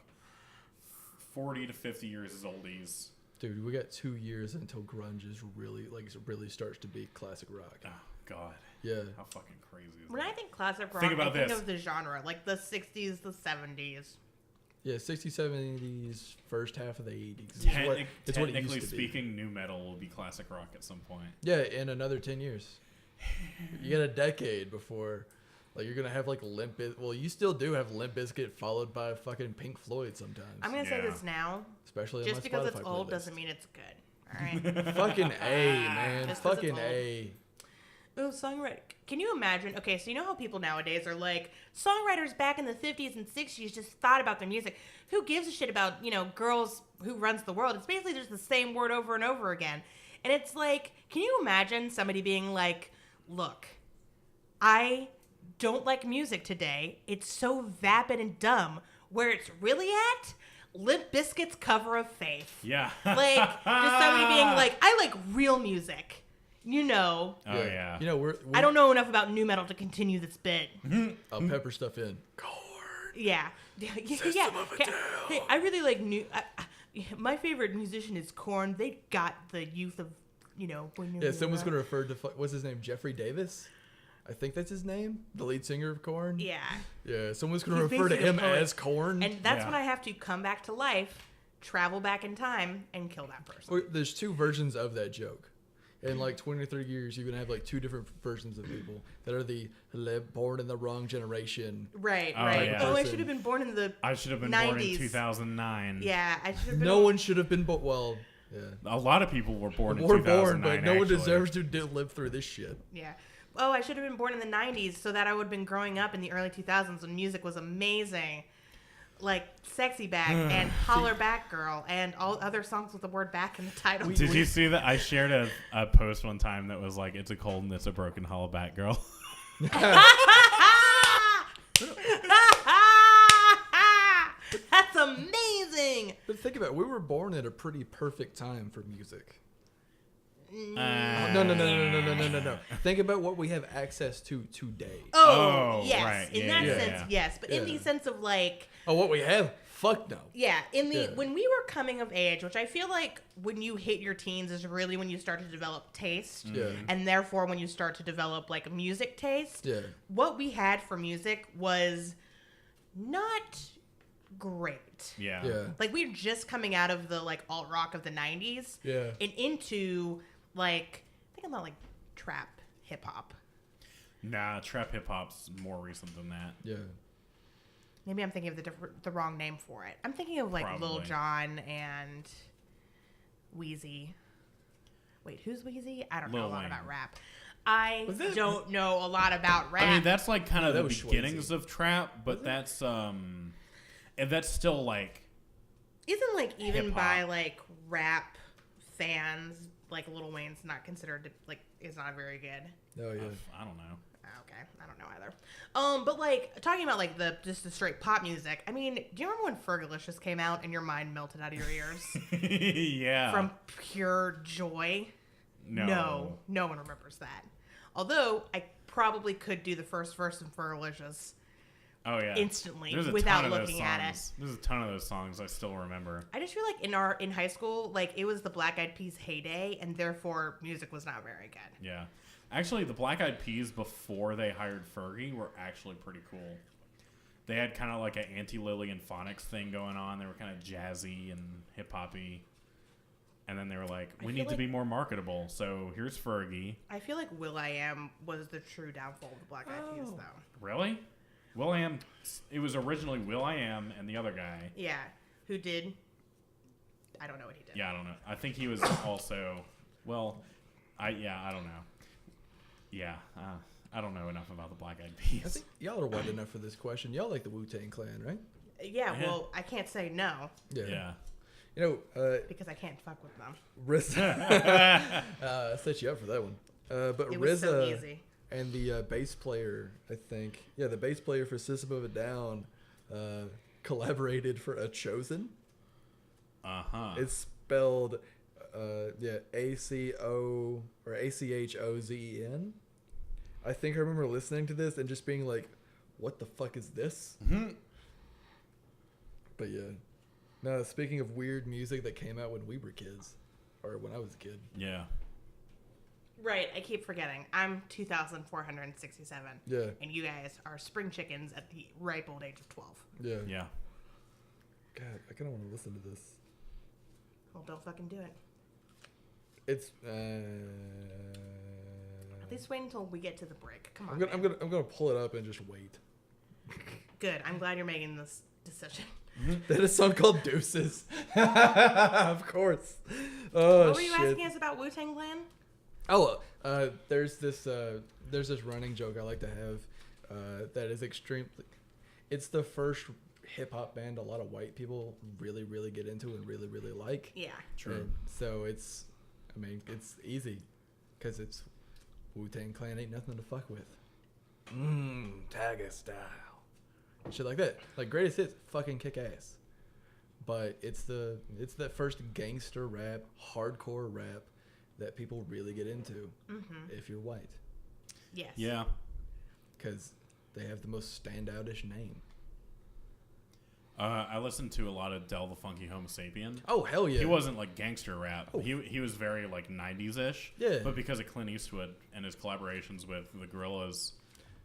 40 to 50 years is oldies.
Dude, we got 2 years until grunge is really starts to be classic rock.
Oh, God.
Yeah.
How fucking crazy is
When
that?
I think classic rock,
Think about
I think
this.
of the genre, like the 60s, the 70s.
Yeah, 60s, 70s, first half of the 80s. It's what it
Technically
used to be.
speaking, new metal will be classic rock at some point.
Yeah, in another 10 years. You get a decade before, like, you're gonna have like Limp Bizkit. Well, you still do have Limp Bizkit followed by fucking Pink Floyd sometimes.
I'm gonna say
Yeah.
this now.
Especially
Just
on my
because
Spotify
it's old
playlist.
doesn't mean it's good. All right.
Fucking A, man.
Just 'cause it's
Fucking
old.
A.
Oh, songwriter. Can you imagine? Okay, so you know how people nowadays are like, songwriters back in the 50s and 60s just thought about their music. Who gives a shit about, girls who runs the world? It's basically just the same word over and over again. And it's like, can you imagine somebody being like, look, I don't like music today. It's so vapid and dumb. Where it's really at? Limp Bizkit's cover of Faith.
Yeah.
Like, just somebody being like, I like real music.
Oh, yeah.
You know, we're
I don't know enough about new metal to continue this bit.
I'll pepper stuff in. Corn.
Yeah.
System of a
Okay.
Down.
Hey, I really like new. My favorite musician is Korn. They got the youth of, when
Yeah, someone's gonna refer to what's his name, Jeffrey Davis. I think that's his name, the lead singer of Korn.
Yeah.
Yeah, someone's gonna
He's
refer to
basically a
him
poet.
as Korn.
And that's
Yeah.
when I have to come back to life, travel back in time, and kill that person.
Well, there's two versions of that joke. In like 20 or 30 years, you're gonna have like two different versions of people that are the born in the wrong generation.
Right,
Oh,
right.
yeah.
Oh, I
Person.
should have been born in the
I should have been born in
90s.
2009.
Yeah, I should have been.
No one should have been born. Well, yeah,
A lot of people were born in
we're
2009.
born, but no one
actually.
deserves to live through this shit.
Yeah. Oh, I should have been born in the 90s so that I would have been growing up in the early 2000s when music was amazing. Like Sexy Back and Holler Back Girl and all other songs with the word back in the title.
Did you see that? I shared a post one time that was like, "It's a cold and it's a broken hollow back girl."
That's amazing.
But think about it, we were born at a pretty perfect time for music.
Uh,
No. Think about what we have access to today.
Oh,
yes.
right.
In
Yeah,
that
yeah,
sense,
yeah.
yes. But in the
Yeah.
sense of like,
Oh, what we have? Fuck no.
yeah,
Yeah.
when we were coming of age, which I feel like when you hit your teens is really when you start to develop taste.
Yeah.
And therefore when you start to develop like a music taste.
Yeah.
What we had for music was not great.
Yeah.
Yeah.
Like we were just coming out of the like alt rock of the 90s
Yeah.
and into like think about like trap hip hop.
Nah, trap hip hop's more recent than that.
Yeah.
Maybe I'm thinking of the wrong name for it. I'm thinking of like Lil
Probably.
Jon and Wheezy. Wait, who's Wheezy? I don't know
Lil
a lot
Wayne.
about rap. I
Was that-
don't know a lot about rap.
I mean, that's like kind of
that
the
was
beginnings
Schwarzy.
of trap, but that's and that's still like
Isn't like even
Hip-hop.
by like rap fans like Lil Wayne's not considered like is not very good.
Oh yeah.
I don't know.
Okay, I don't know either. But like talking about like the straight pop music. I mean, do you remember when Fergalicious came out and your mind melted out of your ears
Yeah.
from pure joy?
no.
No one remembers that. Although I probably could do the first verse of Fergalicious
Oh yeah.
instantly
There's a
without
ton of those
looking at it.
songs. There's a ton of those songs I still remember.
I just feel like in high school, like it was the Black Eyed Peas heyday, and therefore music was not very good.
Yeah. Actually, the Black Eyed Peas before they hired Fergie were actually pretty cool. They had kind of like an anti-Lillian Phonics thing going on. They were kind of jazzy and hip-hoppy. And then they were like, we
feel
need to
like-
be more marketable. So here's Fergie.
I feel like Will.i.am was the true downfall of the Black Eyed Peas, though.
Really? Will.i.am, it was originally Will.i.am and the other guy.
Yeah, who did? I don't know what he did.
Yeah, I don't know. I think he was also, well, I don't know. Yeah, I don't know enough about the Black Eyed Peas.
I think y'all are white enough for this question. Y'all like the Wu-Tang Clan, right?
Yeah,
Yeah.
well, I can't say no
Yeah.
You know,
because I can't fuck with them.
RZA. Set you up for that one. But
It was so
RZA
easy.
and the bass player, I think, the bass player for System of a Down collaborated for A Chosen.
Uh-huh.
It's spelled, ACO or ACHOZEN. I think I remember listening to this and just being like, "What the fuck is this?"
Mhm.
But yeah, no. Speaking of weird music that came out when we were kids, or when I was a kid.
Yeah.
Right, I keep forgetting. I'm 2,467.
Yeah,
And you guys are spring chickens at the ripe old age of 12.
yeah.
Yeah.
God, I kind of want to listen to this.
Well, don't fucking do it.
It's.
At least wait until we get to the break. Come on.
I'm gonna pull it up and just wait.
Good. I'm glad you're making this decision.
That is a song called Deuces. Of course. Oh,
What were you
shit.
asking us about Wu-Tang Clan?
Oh, there's this running joke I like to have that is extreme. It's the first hip hop band a lot of white people really, really get into and really, really like.
Yeah.
True.
And so it's easy because it's Wu-Tang Clan ain't nothing to fuck with. Tiger style. Shit like that. Like greatest hits, fucking kick ass. But it's that first gangster rap, hardcore rap that people really get into if you're white.
Yes.
Yeah.
Because they have the most standoutish name.
I listened to a lot of Del the Funky Homo Sapien.
Oh, hell yeah.
He wasn't like gangster rap.
Oh.
He was very like 90s-ish.
Yeah.
But because of Clint Eastwood and his collaborations with the Gorillaz,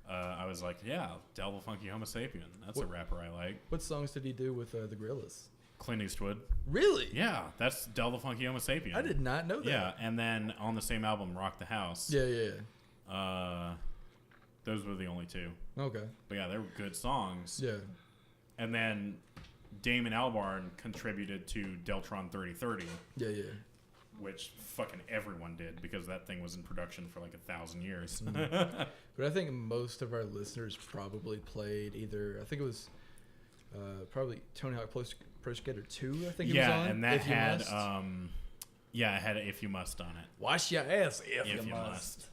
I was like, yeah, Del the Funky Homo Sapien. That's a rapper I like.
What songs did he do with the Gorillaz?
Clint Eastwood.
Really?
Yeah, that's Del the Funky Homo Sapien.
I did not know that.
Yeah, and then on the same album, Rock the House.
Yeah.
Those were the only two.
Okay.
But yeah, they were good songs.
Yeah.
And then Damon Albarn contributed to Deltron 3030,
Yeah.
which fucking everyone did because that thing was in production for like 1,000 years.
But I think most of our listeners probably played either. I think it was probably Tony Hawk Pro Skater 2. I think it was on.
Yeah, and that
If You
had
Must.
it had a If You Must on it.
Wash your ass if
If
you
You
must.
Must.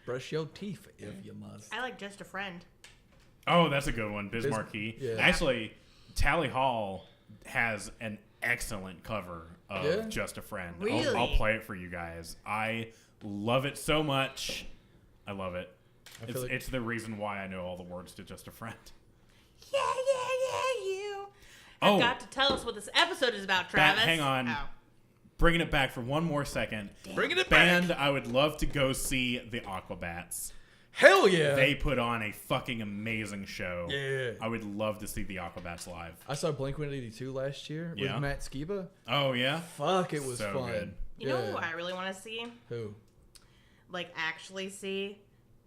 Brush your teeth if you must.
I like Just a Friend.
Oh, that's a good one. Bismarcky.
Yeah.
Actually, Tally Hall has an excellent cover of
Yeah?
Just a Friend.
Really?
I'll play it for you guys. I love it so much. I love it.
I feel like-
It's the reason why I know all the words to Just a Friend.
Yeah, you.
Oh.
I've got to tell us what this episode is about, Travis.
Hang on.
Oh.
Bringing it back for one more second.
Bringing it
Band
back.
I would love to go see, the Aquabats.
Hell yeah.
They put on a fucking amazing show.
Yeah.
I would love to see the Aquabats live.
I saw Blink-182 last year
Yeah?
with Matt Skiba.
Oh, yeah?
Fuck, it was
So
fun.
good.
You know who I really want to see?
Who?
Like, actually see?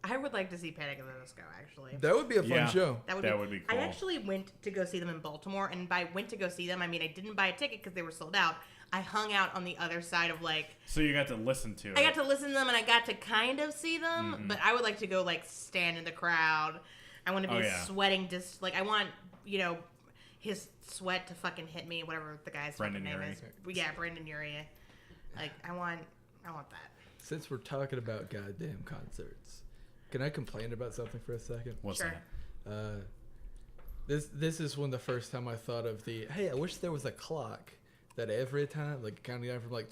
I would like to see Panic at the Disco, actually.
That would be a fun
Yeah.
show.
That would be
cool.
I actually went to go see them in Baltimore, and by went to go see them, I mean I didn't buy a ticket because they were sold out. I hung out on the other side of, like...
So you got to listen to it.
I got to listen to them, and I got to kind of see them, but I would like to go, like, stand in the crowd. I want to be sweating just... Like, I want, you know, his sweat to fucking hit me, whatever the guy's
Brendan
fucking name
Urie.
is. Yeah, Brendan Urie. Like, I want that.
Since we're talking about goddamn concerts, can I complain about something for a second?
What's
Sure.
that?
This is when the first time I thought of the, hey, I wish there was a clock that every time, like counting down from like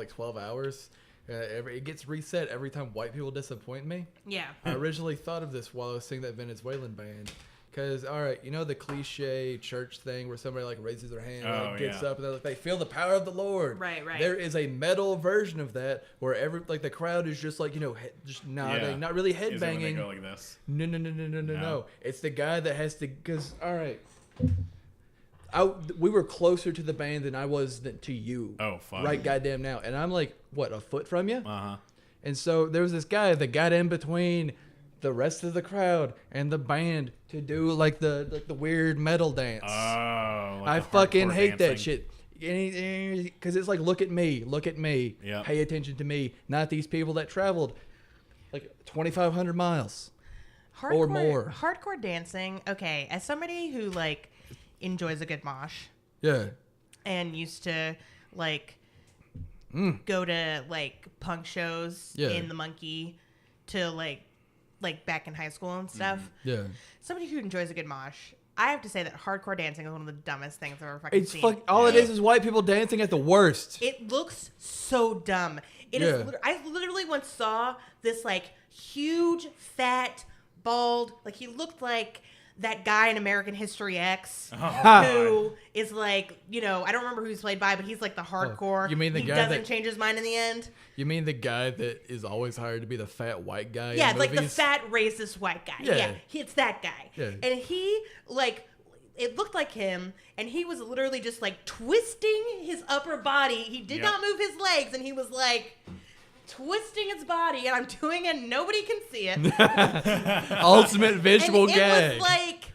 12 hours, it gets reset every time white people disappoint me.
Yeah.
I originally thought of this while I was singing that Venezuelan band. Because, all right, you know the cliche church thing where somebody like raises their hand, gets up, and they're like, they feel the power of the Lord.
Right.
There is a metal version of that where the crowd is just like, you know, just nodding, not really
Is it when they
headbanging.
go like this?
No. It's the guy that has to, because, all right, we were closer to the band than I was to you.
Oh, fuck.
Right goddamn now. And I'm like, what, a foot from you?
Uh-huh.
And so there was this guy that got in between the rest of the crowd and the band to do like the weird metal dance.
Oh,
I fucking hate that shit. Because it's like, look at me.
Yeah.
Pay attention to me, not these people that traveled like 2,500 miles or more.
Hardcore dancing. Okay, as somebody who like enjoys a good mosh
Yeah.
and used to like go to like punk shows in the Monkey to like back in high school and stuff.
Yeah.
Somebody who enjoys a good mosh. I have to say that hardcore dancing is one of the dumbest things I've ever fucking seen.
All it is white people dancing at the worst.
It looks so dumb. It is. I literally once saw this like huge, fat, bald. Like he looked like that guy in American History X who is like, you know, I don't remember who he's played by, but he's like the hardcore.
You mean the
he
guy
doesn't
that
change his mind in the end?
You mean the guy that is always hired to be the fat white guy?
Yeah,
in
like the
movies?
fat racist white guy.
Yeah.
Yeah, it's that guy.
Yeah.
And he like it looked like him, and he was literally just like twisting his upper body. He did not move his legs, and he was like twisting his body, and I'm doing it, and nobody can see it.
Ultimate visual
and
gag.
It was like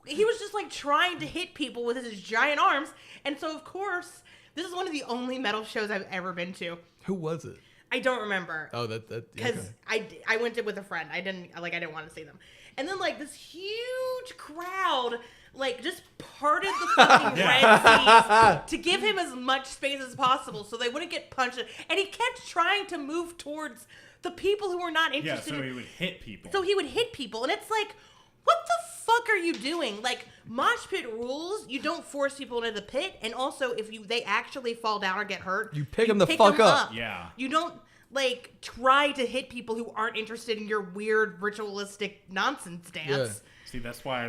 he was just like trying to hit people with his giant arms, and so of course this is one of the only metal shows I've ever been to.
Who was it?
I don't remember.
Oh, that
because I went it with a friend. I didn't want to see them. And then like this huge crowd like just parted the fucking red seas to give him as much space as possible so they wouldn't get punched. And he kept trying to move towards the people who were not interested.
Yeah, so he would hit people.
And it's like, what the fuck are you doing? Like, mosh pit rules. You don't force people into the pit, and also if they actually fall down or get hurt,
you pick them the fuck up.
Yeah.
You don't like try to hit people who aren't interested in your weird ritualistic nonsense dance.
Yeah.
See, that's why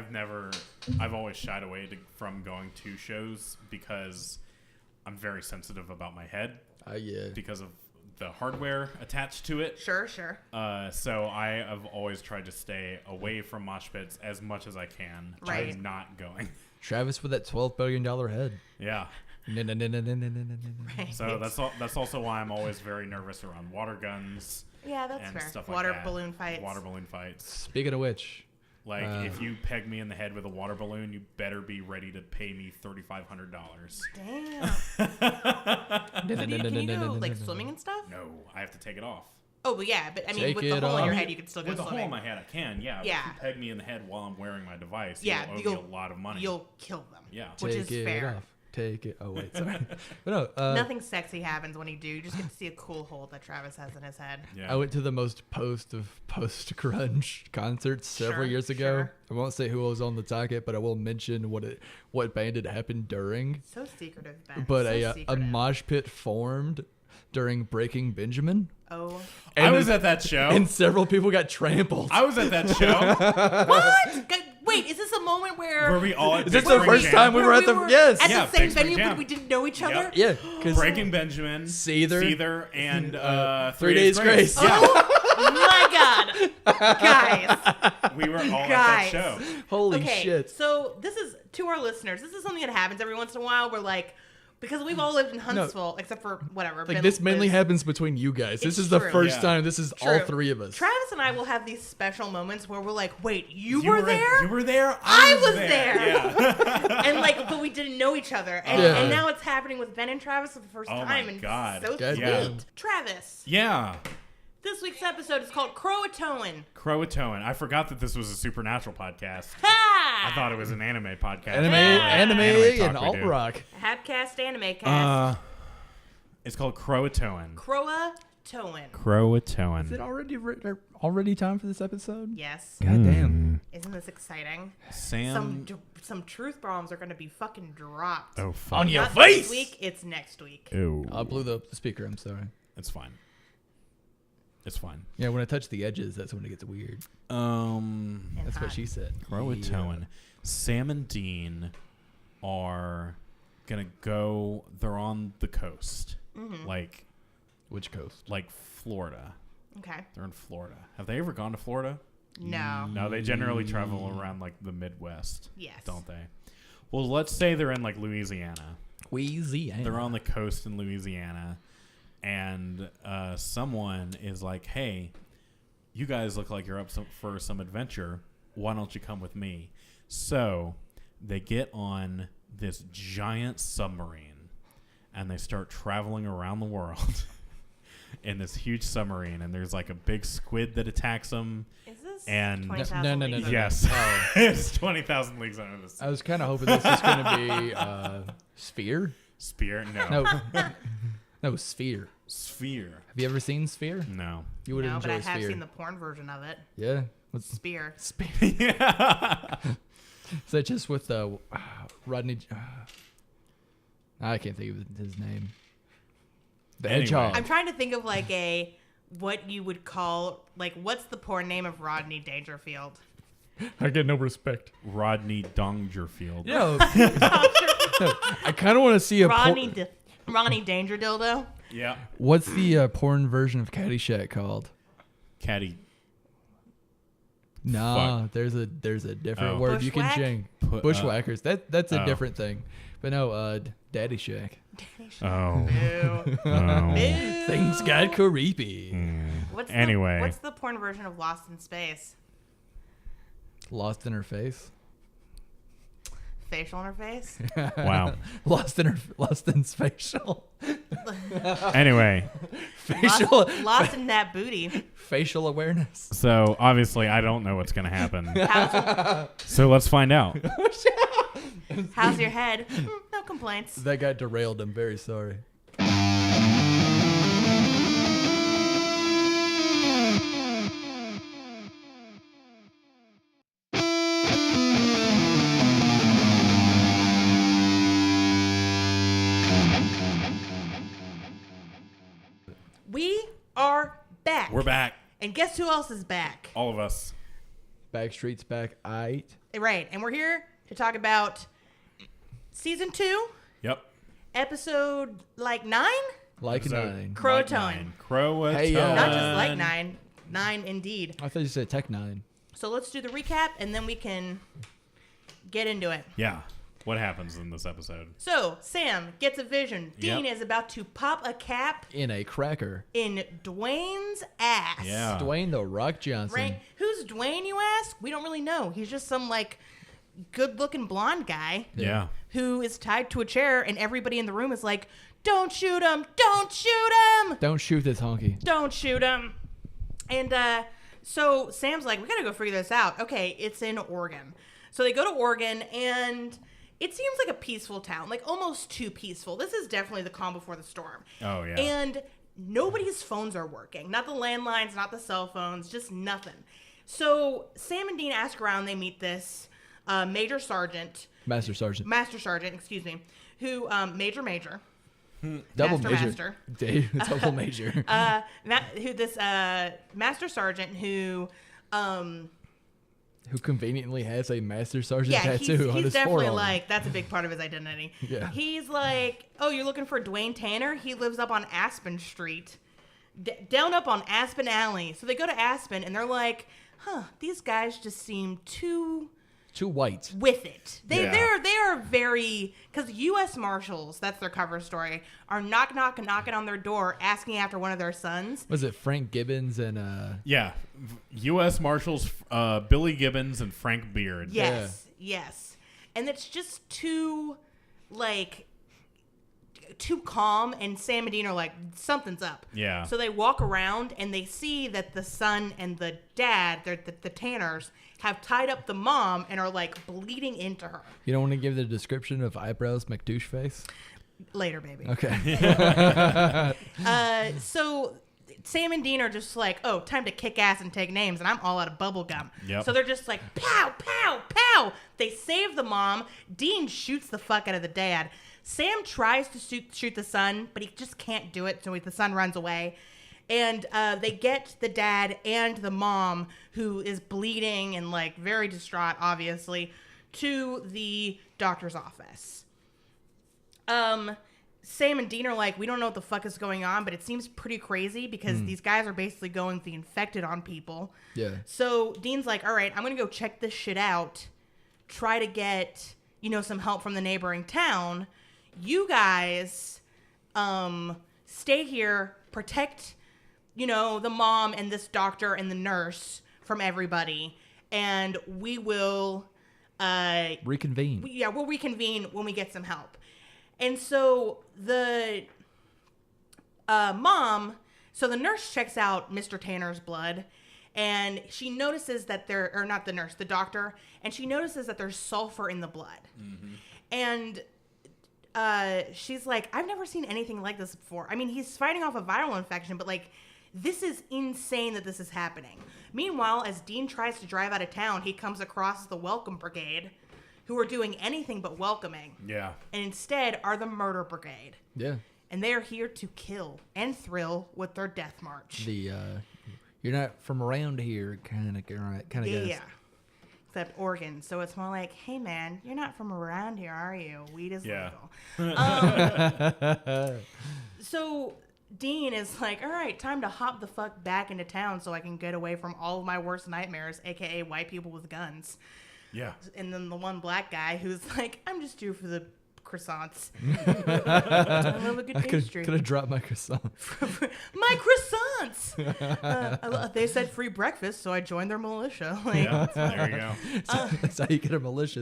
I've always shied away from going to shows because I'm very sensitive about my head.
Yeah.
Because of the hardware attached to it.
Sure.
So I have always tried to stay away from mosh pits as much as I can.
Right.
I'm not going.
Travis with that $12 billion head.
Yeah.
Right.
So that's also why I'm always very nervous around water guns.
Yeah, that's
and
fair.
Stuff
Water
like that.
balloon fights.
Water balloon fights.
Speaking of which,
like if you peg me in the head with a water balloon, you better be ready to pay me $3,500.
Damn. Can you go like swimming and stuff?
No, I have to take it off.
Oh, but yeah, but I mean,
Take
with the
it
hole in your
off.
head, you can still go
With a
swimming.
hole in my head, I can. Yeah. But
Yeah.
if you peg me in the head while I'm wearing my device,
Yeah,
you'll owe me a lot of money.
You'll kill them.
Yeah.
Which
take
is
it
fair.
off. Take it. Oh wait, sorry. But no,
Nothing sexy happens when you do. You just get to see a cool hole that Travis has in his head.
Yeah.
I went to the most post grunge concerts several years ago.
Sure.
I won't say who was on the docket, but I will mention what band it happened during.
So secretive, Ben.
But
so
a
secretive.
mosh pit formed during Breaking Benjamin.
Oh.
I was at that show.
And several people got trampled.
I was at that show.
What? Wait, is this a moment where
we all at
Is this
Big
the
Spring
first
Jam?
time we were at the yes?
at
Yeah,
the same
Big Spring
venue,
Jam.
but we didn't know each other?
Yeah, because
Breaking Benjamin,
Seether,
and
3 Days Grace.
Yeah,
Oh my god, guys!
we were all at that show.
holy
Okay,
shit.
so this is to our listeners. This is something that happens every once in a while. We're like, because we've all lived in Huntsville, except for whatever.
Like
Ben
this mainly
lives-
happens between you guys. This
It's
is the
true.
first
Yeah.
time. This is all
True.
three of us.
Travis and I will have these special moments where we're like, "Wait, you were there?
You were there.
I was there."
Yeah.
And like, but we didn't know each other, and,
Yeah.
and now it's happening with Ben and Travis for the first
Oh my
time, and
God.
so
God
sweet.
damn.
Travis,
Yeah.
this week's episode is called Croatoan.
Croatoan. I forgot that this was a supernatural podcast.
Ha!
I thought it was an anime podcast.
Anime and
talk we
alt
do.
rock.
Habcast anime cast.
It's called Croatoan.
Croatoan.
Croatoan.
Is it already time for this episode?
Yes.
God damn.
Isn't this exciting?
Sam.
Some truth bombs are going to be fucking dropped.
Oh, fuck.
On your
Not
face.
this week, it's next week.
Ew.
I blew the speaker. I'm sorry.
It's fine. It's fine.
Yeah, when I touch the edges, that's when it gets weird.
And
That's what
hot.
she said.
Croatoan. Sam and Dean are gonna go. They're on the coast, like
Which coast?
Florida.
Okay.
They're in Florida. Have they ever gone to Florida?
No.
No, they generally travel around like the Midwest,
Yes.
don't they? Well, let's say they're in like Louisiana.
Louisiana.
They're on the coast in Louisiana, and someone is like, "Hey, you guys look like you're up for some adventure. Why don't you come with me?" So they get on this giant submarine, and they start traveling around the world in this huge submarine. And there's like a big squid that attacks them.
Is this
And
20,000
No.
Leagues Under?
Yes, it's 20,000 Leagues Under the Sea.
I was kind of hoping this was going to be Sphere.
Spear? No.
No, Sphere.
Sphere?
Have you ever seen Sphere?
No.
You would
No,
enjoy
but I have
Sphere.
seen the porn version of it.
Yeah. What's
Spear.
Sphere?
Yeah.
Is that just with Rodney? I can't think of his name. The
Anyway.
Hedgehog.
I'm trying to think of like what you would call, like, what's the porn name of Rodney Dangerfield?
I get no respect.
Rodney Dangerfield.
Yeah. I kind of want to see a
Ronnie Danger Dildo?
Yeah.
What's the porn version of Caddyshack called?
Caddy.
No, there's a different word you can
Bushwhack?
change.
Put-
Bushwhackers. That's a
oh.
different thing. But no, Daddy Shack.
Oh.
Boo.
Oh.
Boo.
Things got creepy.
Anyway.
What's the porn version of Lost in Space?
Lost in her face.
Facial interface?
Wow.
Lost in spatial.
Anyway,
facial
Lost in that booty.
facial awareness.
so obviously I don't know what's going to happen.
How's,
So let's find out.
how's your head? No complaints.
That got derailed. I'm very sorry.
We are back.
We're back.
And guess who else is back?
All of us.
Backstreet's back.
Right. And we're here to talk about season 2,
Yep.
episode 9?
Like
Episode
9.
Croatoan.
Croatoan.
Hey,
Not just like 9. 9 indeed.
I thought you said Tech 9.
So let's do the recap and then we can get into it.
Yeah. What happens in this episode?
So, Sam gets a vision. Dean
Yep.
is about to pop a cap
In a cracker.
in Dwayne's ass.
Yeah.
Dwayne The Rock Johnson.
Right? Who's Dwayne, you ask? We don't really know. He's just some, good-looking blonde guy
Yeah.
who is tied to a chair, and everybody in the room is like, don't shoot him! Don't shoot him!
Don't shoot this honky.
Don't shoot him! And, so Sam's like, we gotta go figure this out. Okay, it's in Oregon. So they go to Oregon, and it seems like a peaceful town, almost too peaceful. This is definitely the calm before the storm.
Oh, yeah.
And nobody's phones are working. Not the landlines, not the cell phones, just nothing. So Sam and Dean ask around. They meet this Master Sergeant, excuse me, who, Major.
Double
Master.
major. Double major.
Master Sergeant who,
Who conveniently has a Master Sergeant
yeah,
tattoo on
he's
his
definitely
forearm.
that's a big part of his identity.
Yeah.
He's like, oh, you're looking for Dwayne Tanner? He lives up on Aspen Street, down up on Aspen Alley. So they go to Aspen and they're like, these guys just seem too
white.
with it. They
Yeah.
they are very, because U.S. Marshals, that's their cover story, are knocking on their door asking after one of their sons.
Was it Frank Gibbons and
Yeah. U.S. Marshals, Billy Gibbons and Frank Beard.
Yes. And it's just too calm, and Sam and Dean are like, something's up.
Yeah.
So they walk around and they see that the son and the dad, the Tanners, have tied up the mom and are bleeding into her.
You don't want to give the description of eyebrows McDouche face?
Later, baby.
Okay.
So Sam and Dean are just like, oh, time to kick ass and take names, and I'm all out of bubble gum.
Yep.
So they're just like, pow, pow, pow. They save the mom. Dean shoots the fuck out of the dad. Sam tries to shoot the son, but he just can't do it, so the son runs away. And they get the dad and the mom, who is bleeding and very distraught, obviously, to the doctor's office. Sam and Dean are like, we don't know what the fuck is going on, but it seems pretty crazy because these guys are basically going the infected on people.
Yeah.
So Dean's like, all right, I'm going to go check this shit out, try to get, some help from the neighboring town. You guys stay here, protect, the mom and this doctor and the nurse from everybody, and we will
Reconvene.
we'll reconvene when we get some help. And so the the nurse checks out Mr. Tanner's blood, and she notices that the doctor, and she notices that there's sulfur in the blood. Mm-hmm. And she's like, I've never seen anything like this before. I mean, he's fighting off a viral infection, but this is insane that this is happening. Meanwhile, as Dean tries to drive out of town, he comes across the Welcome Brigade, who are doing anything but welcoming.
Yeah.
And instead are the Murder Brigade.
Yeah.
And they are here to kill and thrill with their death march.
The you're not from around here kind of guys.
Yeah. Except Oregon. So it's more like, hey man, you're not from around here, are you? Weed is legal. So Dean is like, all right, time to hop the fuck back into town so I can get away from all of my worst nightmares, aka white people with guns.
Yeah.
And then the one black guy who's like, I'm just here for the croissants. I love a good pastry.
Could have dropped my croissant.
My croissants! They said free breakfast, so I joined their militia. Like,
Yeah, there you go.
That's how you get a militia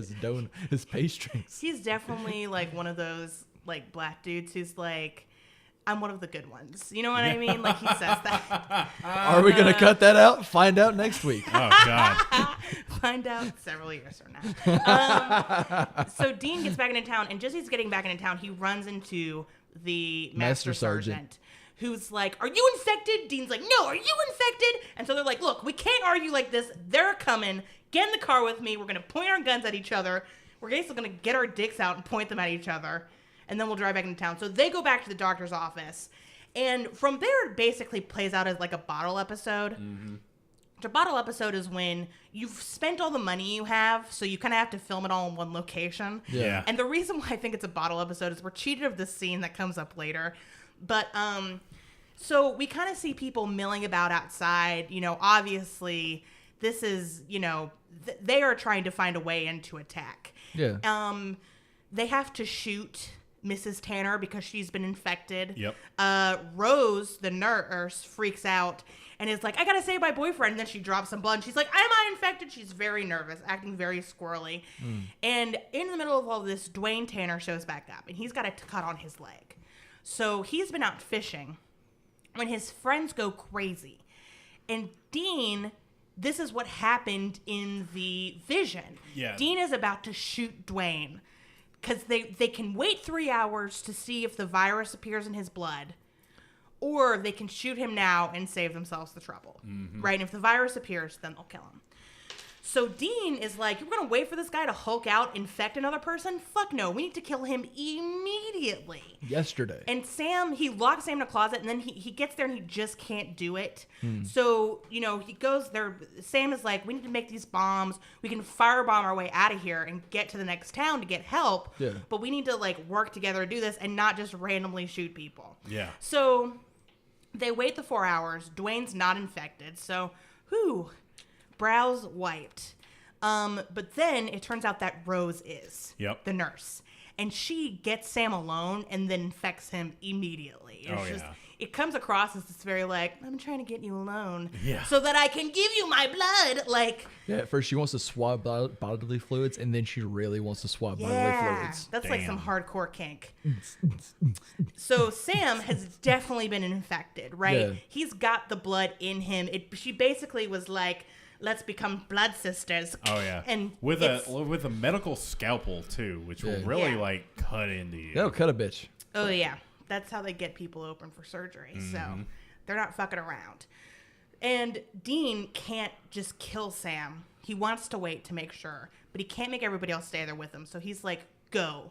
is pastries.
he's definitely like one of those like black dudes who's like, I'm one of the good ones. You know what I mean? Like he says that.
Are we gonna cut that out? Find out next week.
Oh God.
Find out several years from now. So Dean gets back into town, and just as he's getting back into town, he runs into the Master Sergeant, who's like, are you infected? Dean's like, no, are you infected? And so they're like, look, we can't argue like this. They're coming. Get in the car with me. We're going to point our guns at each other. We're basically going to get our dicks out and point them at each other. And then we'll drive back into town. So they go back to the doctor's office. And from there, it basically plays out as like a bottle episode. Mm-hmm. A bottle episode is when you've spent all the money you have, so you kind of have to film it all in one location.
Yeah.
And the reason why I think it's a bottle episode is we're cheated of this scene that comes up later. But, so we kind of see people milling about outside. You know, obviously, this is, you know, they are trying to find a way in to attack.
Yeah.
They have to shoot Mrs. Tanner because she's been infected.
Yep.
Rose, the nurse, freaks out and is like, I gotta save my boyfriend. And then she drops some blood. And she's like, am I infected? She's very nervous, acting very squirrely. And in the middle of all this, Dwayne Tanner shows back up. And he's got a cut on his leg. So he's been out fishing when his friends go crazy. And Dean, this is what happened in the vision.
Yeah.
Dean is about to shoot Dwayne. Because they can wait 3 hours to see if the virus appears in his blood, or they can shoot him now and save themselves the trouble, right? And if the virus appears, then they'll kill him. So Dean is like, you're going to wait for this guy to Hulk out, infect another person? Fuck no, we need to kill him immediately.
Yesterday.
And Sam, he locks Sam in a closet, and then he gets there and he just can't do it. So, you know, he goes there. Sam is like, we need to make these bombs. We can firebomb our way out of here and get to the next town to get help.
Yeah.
But we need to, like, work together to do this and not just randomly shoot people.
Yeah.
So they wait the 4 hours. Dwayne's not infected. So, brows wiped. But then it turns out that Rose is.
Yep.
The nurse. And she gets Sam alone and then infects him immediately. It's it comes across as this very like, I'm trying to get you alone.
Yeah.
So that I can give you my blood. Like.
Yeah, at first she wants to swab bodily fluids, and then she really wants to swab bodily fluids.
That's like some
Damn.
hardcore kink. So Sam has definitely been infected, right?
Yeah.
He's got the blood in him. She basically was like, let's become blood sisters.
Oh yeah.
And
with a medical scalpel too, which will really like cut into you.
That'll cut a bitch.
Oh yeah. That's how they get people open for surgery. So they're not fucking around. And Dean can't just kill Sam. He wants to wait to make sure, but he can't make everybody else stay there with him. So he's like, go,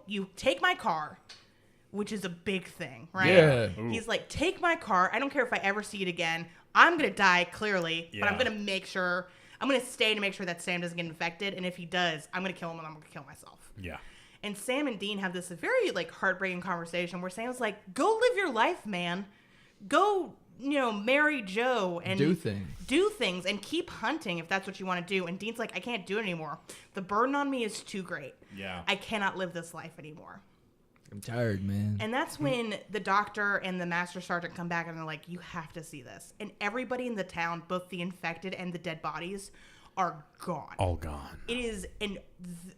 you take my car, which is a big thing, right?
Yeah.
He's like, take my car. I don't care if I ever see it again. I'm going to die clearly, but I'm
Yeah.
going to make sure, I'm going to stay to make sure that Sam doesn't get infected. And if he does, I'm going to kill him and I'm going to kill myself.
Yeah.
And Sam and Dean have this very, like, heartbreaking conversation where Sam's like, go live your life, man. Go, you know, marry Joe and
Do things.
Do things and keep hunting if that's what you want to do. And Dean's like, I can't do it anymore. The burden on me is too great.
Yeah.
I cannot live this life anymore.
I'm tired, man.
And that's when the doctor and the master sergeant come back and they're like, you have to see this. And everybody in the town, both the infected and the dead bodies, are gone.
All gone.
It is, and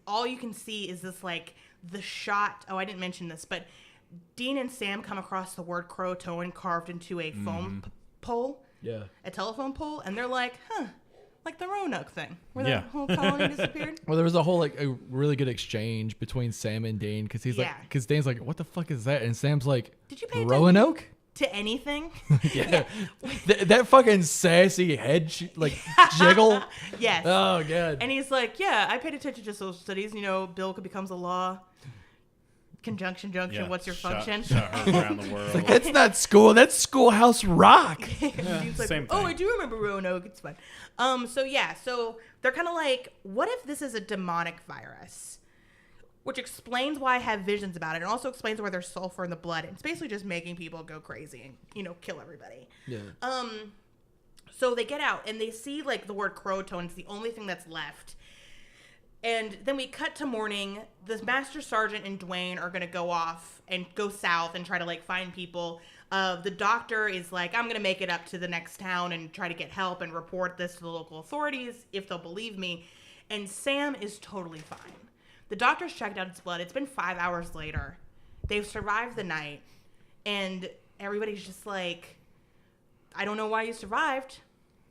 all you can see is this, like, the shot. Oh, I didn't mention this, but Dean and Sam come across the word Croatoan carved into a foam pole.
Yeah.
A telephone pole. And they're like, like the Roanoke thing, where
Yeah.
the whole colony disappeared.
Well, there was a whole, like, a really good exchange between Sam and Dean, because he's like,
Yeah.
because Dane's like, what the fuck is that? And Sam's like,
Did you pay
Roanoke?
to anything?
Yeah. That fucking sassy head, jiggle.
Yes.
Oh, God.
And he's like, yeah, I paid attention to social studies. You know, bill becomes a law. Conjunction, junction,
Yeah.
what's your function?
Shot her around the world.
Like, that's not school. That's Schoolhouse Rock.
Dean's like,
Same
oh,
thing.
I do remember Roanoke. It's fine. So they're kind of like, what if this is a demonic virus? which explains why I have visions about it, and also explains why there's sulfur in the blood. It's basically just making people go crazy and, you know, kill everybody.
Yeah.
So they get out, and they see, like, the word Croatoan is the only thing that's left. And then we cut to morning. The Master Sergeant and Dwayne are going to go off and go south and try to, like, find people. The doctor is like, I'm going to make it up to the next town and try to get help and report this to the local authorities if they'll believe me. And Sam is totally fine. The doctor's checked out his blood. It's been 5 hours later. They've survived the night. And everybody's just like, I don't know why you survived,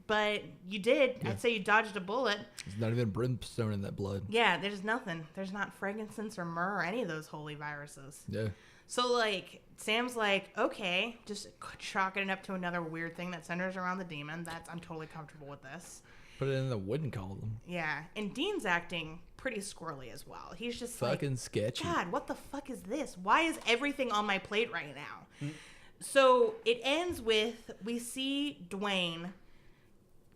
but you did.
Yeah.
I'd say you dodged a bullet.
There's not even brimstone in that blood.
Yeah, there's nothing. There's not frankincense or myrrh or any of those holy viruses.
Yeah.
So, like, Sam's like, okay, just chalking it up to another weird thing that centers around the demon. I'm totally comfortable with this.
Put it in the wooden column.
Yeah, and Dean's acting pretty squirrely as well. He's just
Fucking
like,
sketchy.
God, what the fuck is this? Why is everything on my plate right now? So it ends with, we see Dwayne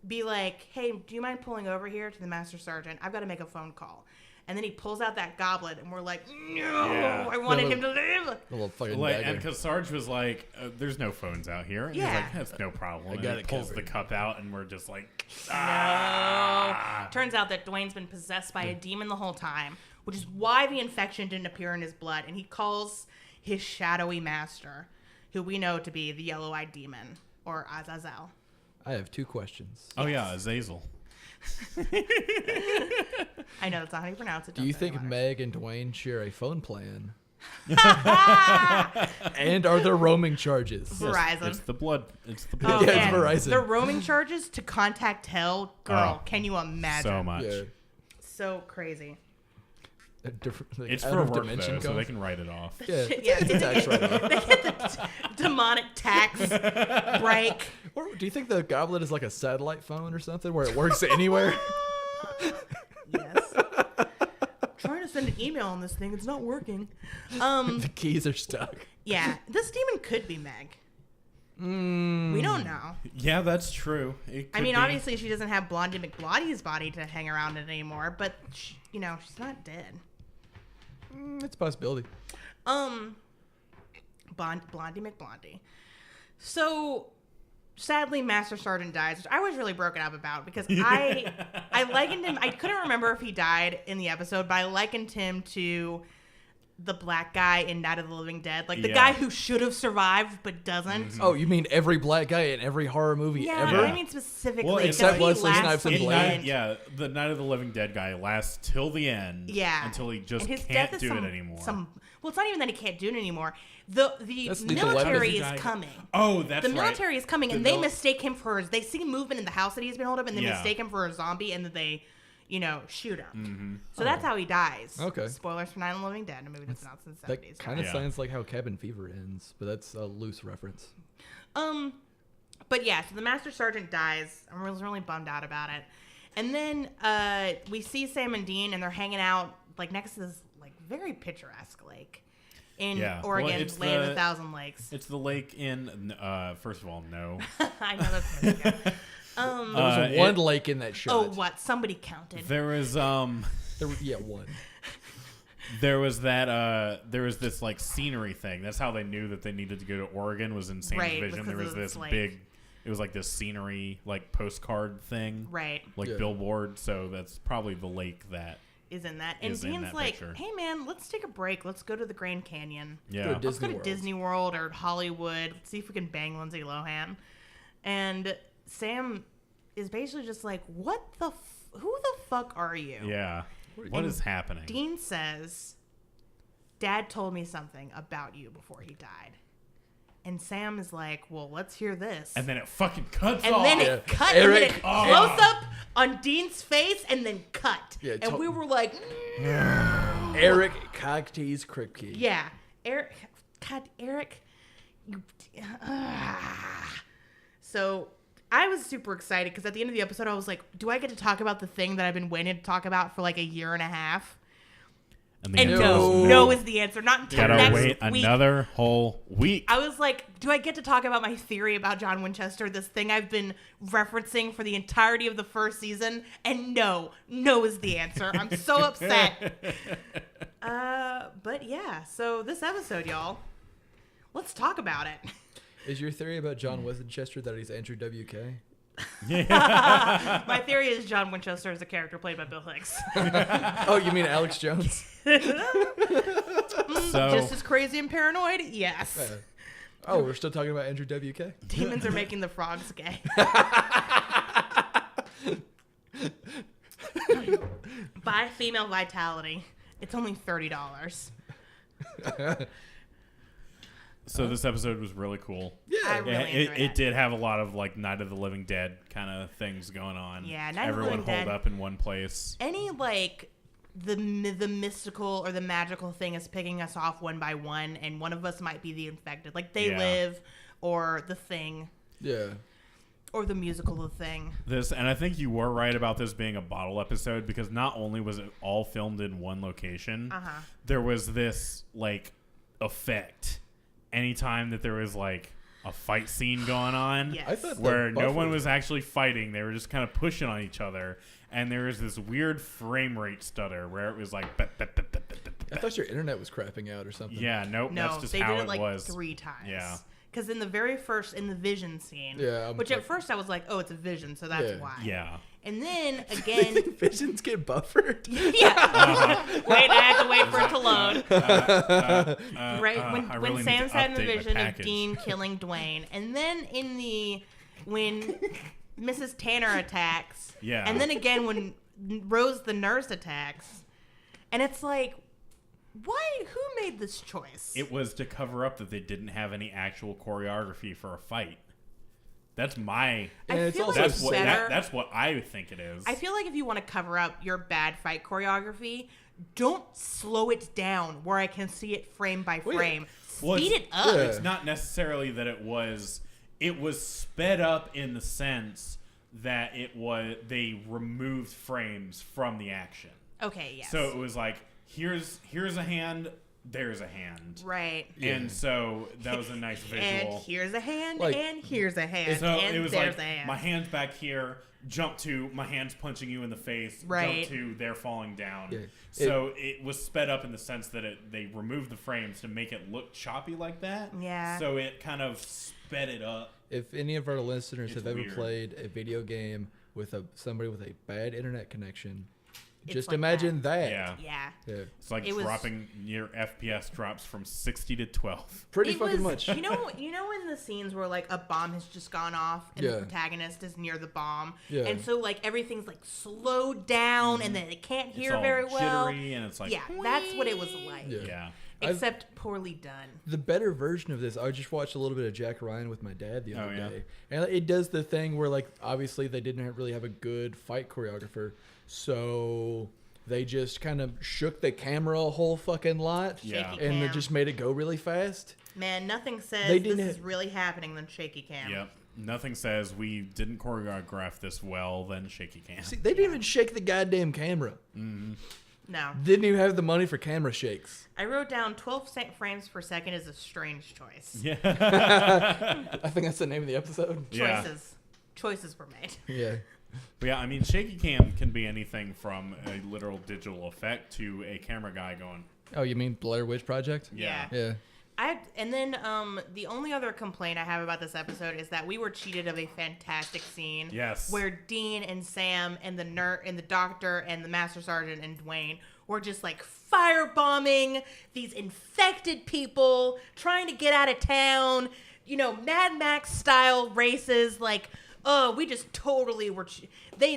be like, hey, do you mind pulling over here to the Master Sergeant? I've got to make a phone call. And then he pulls out that goblet, and we're like, no,
Yeah.
I wanted him to live.
A little fucking
Like,
dagger.
and because Sarge was like, "There's no phones out here," and
Yeah.
he's like, "That's no problem."
I
And
got
he
it
pulls
covered.
the cup out, and we're just like,
No. Turns out that Dwayne's been possessed by a demon the whole time, which is why the infection didn't appear in his blood. And he calls his shadowy master, who we know to be the yellow-eyed demon, or Azazel.
I have 2 questions.
"Oh yeah, Azazel."
I know that's not how you pronounce it.
Do you
don't say
think
letters.
Meg and Dwayne share a phone plan? And are there roaming charges?
Verizon?
It's the blood. It's the
Oh,
blood.
Yeah, it's
man.
Verizon.
The roaming charges to contact hell, girl.
Oh,
Can you imagine?
So much.
Yeah.
So crazy.
A different, like,
It's
out
for
of
work
dimension
though, so
code.
they can write it off.
Yeah,
Yeah,
it's a tax write-off.
they get the demonic tax break.
Or do you think the goblet is like a satellite phone or something where it works anywhere?
Yes. Trying to send an email on this thing. It's not working.
The keys are stuck.
Yeah, this demon could be Meg. We don't know.
Yeah, that's true. It
I
could
mean,
be.
obviously she doesn't have Blondie McBlondie's body to hang around in anymore, but you know, she's not dead.
It's a possibility.
Blondie McBlondie. So sadly, Master Sergeant dies, which I was really broken up about because I likened him. I couldn't remember if he died in the episode, but I likened him to the black guy in Night of the Living Dead, like the
Yeah.
guy who should have survived but doesn't.
Oh, you mean every black guy in every horrh movie
Yeah,
ever?
I mean specifically.
Well,
except
he
Wesley
lasts
Snipes
till
and
the
Blade.
end.
Yeah, the Night of the Living Dead guy lasts till the end.
Yeah.
Until he just
And his
can't
death is
do
some,
it anymore.
Well, it's not even that he can't do it anymore. The
That's the
military
dilemma.
is coming.
Oh, that's
The
right.
military is coming, and
The
they
mil-
mistake him for. They see movement in the house that he's been holding up, and they
Yeah.
mistake him for a zombie, and then they, shoot him. So that's how he dies.
Okay.
Spoilers for Night of the Living Dead, a movie that's not since the
That
70s.
kind of
Yeah.
sounds like how Cabin Fever ends, but that's a loose reference.
But yeah, so the Master Sergeant dies. I was really bummed out about it. And then we see Sam and Dean, and they're hanging out like next to this like very picturesque lake in
Yeah. Well,
Oregon,
it's
land of
the-
a thousand lakes.
It's the lake in. First of all, no.
I know that's really good.
There was one
it-
lake in that
Oh,
shot.
what? Somebody counted.
There was
One.
There was that there was this like scenery thing. That's how they knew that they needed to go to Oregon was in Sam's
Right,
vision. There
because
was
of
this
this lake.
big it was like this scenery like postcard thing.
Right.
Like
Yeah.
billboard, so that's probably the lake that
Is in that. And
Is in
Dean's
that
like,
picture.
hey man, let's take a break. Let's go to the Grand Canyon.
yeah.
Go to
Let's go to
World.
Disney World or Hollywood. See if we can bang Lindsay Lohan. And Sam is basically just like, who the fuck are you?
Yeah. What
And
is happening?
Dean says, Dad told me something about you before he died. And Sam is like, well, let's hear this.
And then it fucking cuts
And
off.
then
Yeah.
it cut, and then
Eric-
it close up on Dean's face, and then cut.
Yeah,
and we were like,
Eric Cogtease Kripke.
yeah, Eric, God, Eric, you. So I was super excited because at the end of the episode, I was like, do I get to talk about the thing that I've been waiting to talk about for like a year and a half?
And, the
And
answer
no,
is
no is the answer. Not until
Gotta
next
wait
week.
another whole week.
I was like, do I get to talk about my theory about John Winchester, this thing I've been referencing for the entirety of the first season? And no is the answer. I'm so upset. But yeah, so this episode, y'all, let's talk about it.
Is your theory about John Winchester that he's Andrew WK?
My theory is John Winchester is a character played by Bill Hicks.
Oh, you mean Alex Jones?
Just as crazy and paranoid? Yes.
Oh, we're still talking about Andrew WK?
Demons are making the frogs gay. Buy female vitality. It's only $30.
So this episode was really cool.
I really enjoyed
it did have a lot of like Night of the Living Dead kind of things going on.
Yeah, Night of the
Everyone
Living Dead.
holed up in one place.
Any like the mystical or the magical thing is picking us off one by one, and one of us might be the infected. Like They Live, or The Thing.
Yeah.
Or the musical The Thing.
And I think you were right about this being a bottle episode, because not only was it all filmed in one location, there was this like effect anytime that there was like a fight scene going on.
Yes.
I thought
where no one was actually fighting. They were just kind of pushing on each other. And there was this weird frame rate stutter where it was like...
I thought your internet was crapping out or something.
Yeah, nope.
No,
that's just
they
how
did it like
was.
3 times.
Yeah.
Because in the very first, in the vision scene,
Yeah,
which at first I was like, oh, it's a vision, so that's why.
Yeah.
And then again,
Visions get buffered.
yeah. Wait, I had to wait for it to load. Right
I
when
really
Sam
need to
had the
update my
vision of
package.
Dean killing Dwayne, and then when Mrs. Tanner attacks,
Yeah.
and then again when Rose the nurse attacks, and it's like, why? Who made this choice?
It was to cover up that they didn't have any actual choreography for a fight. That's my...
And
I
it's
feel
also
like
That's
it's
what,
better.
that's what I think it is.
I feel like if you want to cover up your bad fight choreography, don't slow it down where I can see it frame by
Well, yeah.
frame.
Well,
Speed
it's-
it up.
Yeah.
It's not necessarily that it was sped up in the sense that they removed frames from the action.
Okay, yes.
So it was like, here's a hand, there's a hand.
Right.
And so that was a nice visual.
And here's a hand,
Like-
and here's a hand,
So
and
it was
there's
like,
a hand.
my hand's back here, jump to my hand's punching you in the face,
Right.
jump to they're falling down.
Yeah.
So it was sped up in the sense that they removed the frames to make it look choppy like that.
Yeah.
So it kind of sped it up.
If any of our listeners
It's
have ever
weird.
played a video game with somebody with a bad internet connection,
It's
just
like
imagine that.
Yeah.
Yeah.
Yeah.
It's like
It was-
dropping your FPS drops from 60 to 12.
Pretty
It
fucking
was,
much.
You know in the scenes where like a bomb has just gone off and
Yeah.
the protagonist is near the bomb,
Yeah.
and so like everything's like slowed down and then they can't
It's
hear
all
very well.
jittery and it's like,
Yeah, that's what it was like.
Yeah.
yeah.
Except poorly done.
The better version of this, I just watched a little bit of Jack Ryan with my dad the other
yeah.
day, and it does the thing where like obviously they didn't really have a good fight choreographer, so they just kind of shook the camera a whole fucking lot,
Yeah.
Shaky
and it
cam.
just made it go really fast.
Man, nothing says
They
this
didn't
is really happening than shaky cam.
Yep. Nothing says we didn't choreograph this well than shaky cam.
See, they didn't even shake the goddamn camera.
No.
Didn't even have the money for camera shakes.
I wrote down 12 frames per second is a strange choice.
Yeah.
I think that's the name of the episode.
Yeah.
Choices were made.
Yeah.
But yeah, I mean, shaky cam can be anything from a literal digital effect to a camera guy going,
Oh, you mean Blair Witch Project?
yeah.
Yeah.
And then the only other complaint I have about this episode is that we were cheated of a fantastic scene.
Yes.
Where Dean and Sam and the nurse and the doctor and the master sergeant and Dwayne were just like firebombing these infected people, trying to get out of town. You know, Mad Max style races. Like, oh, we just totally were. They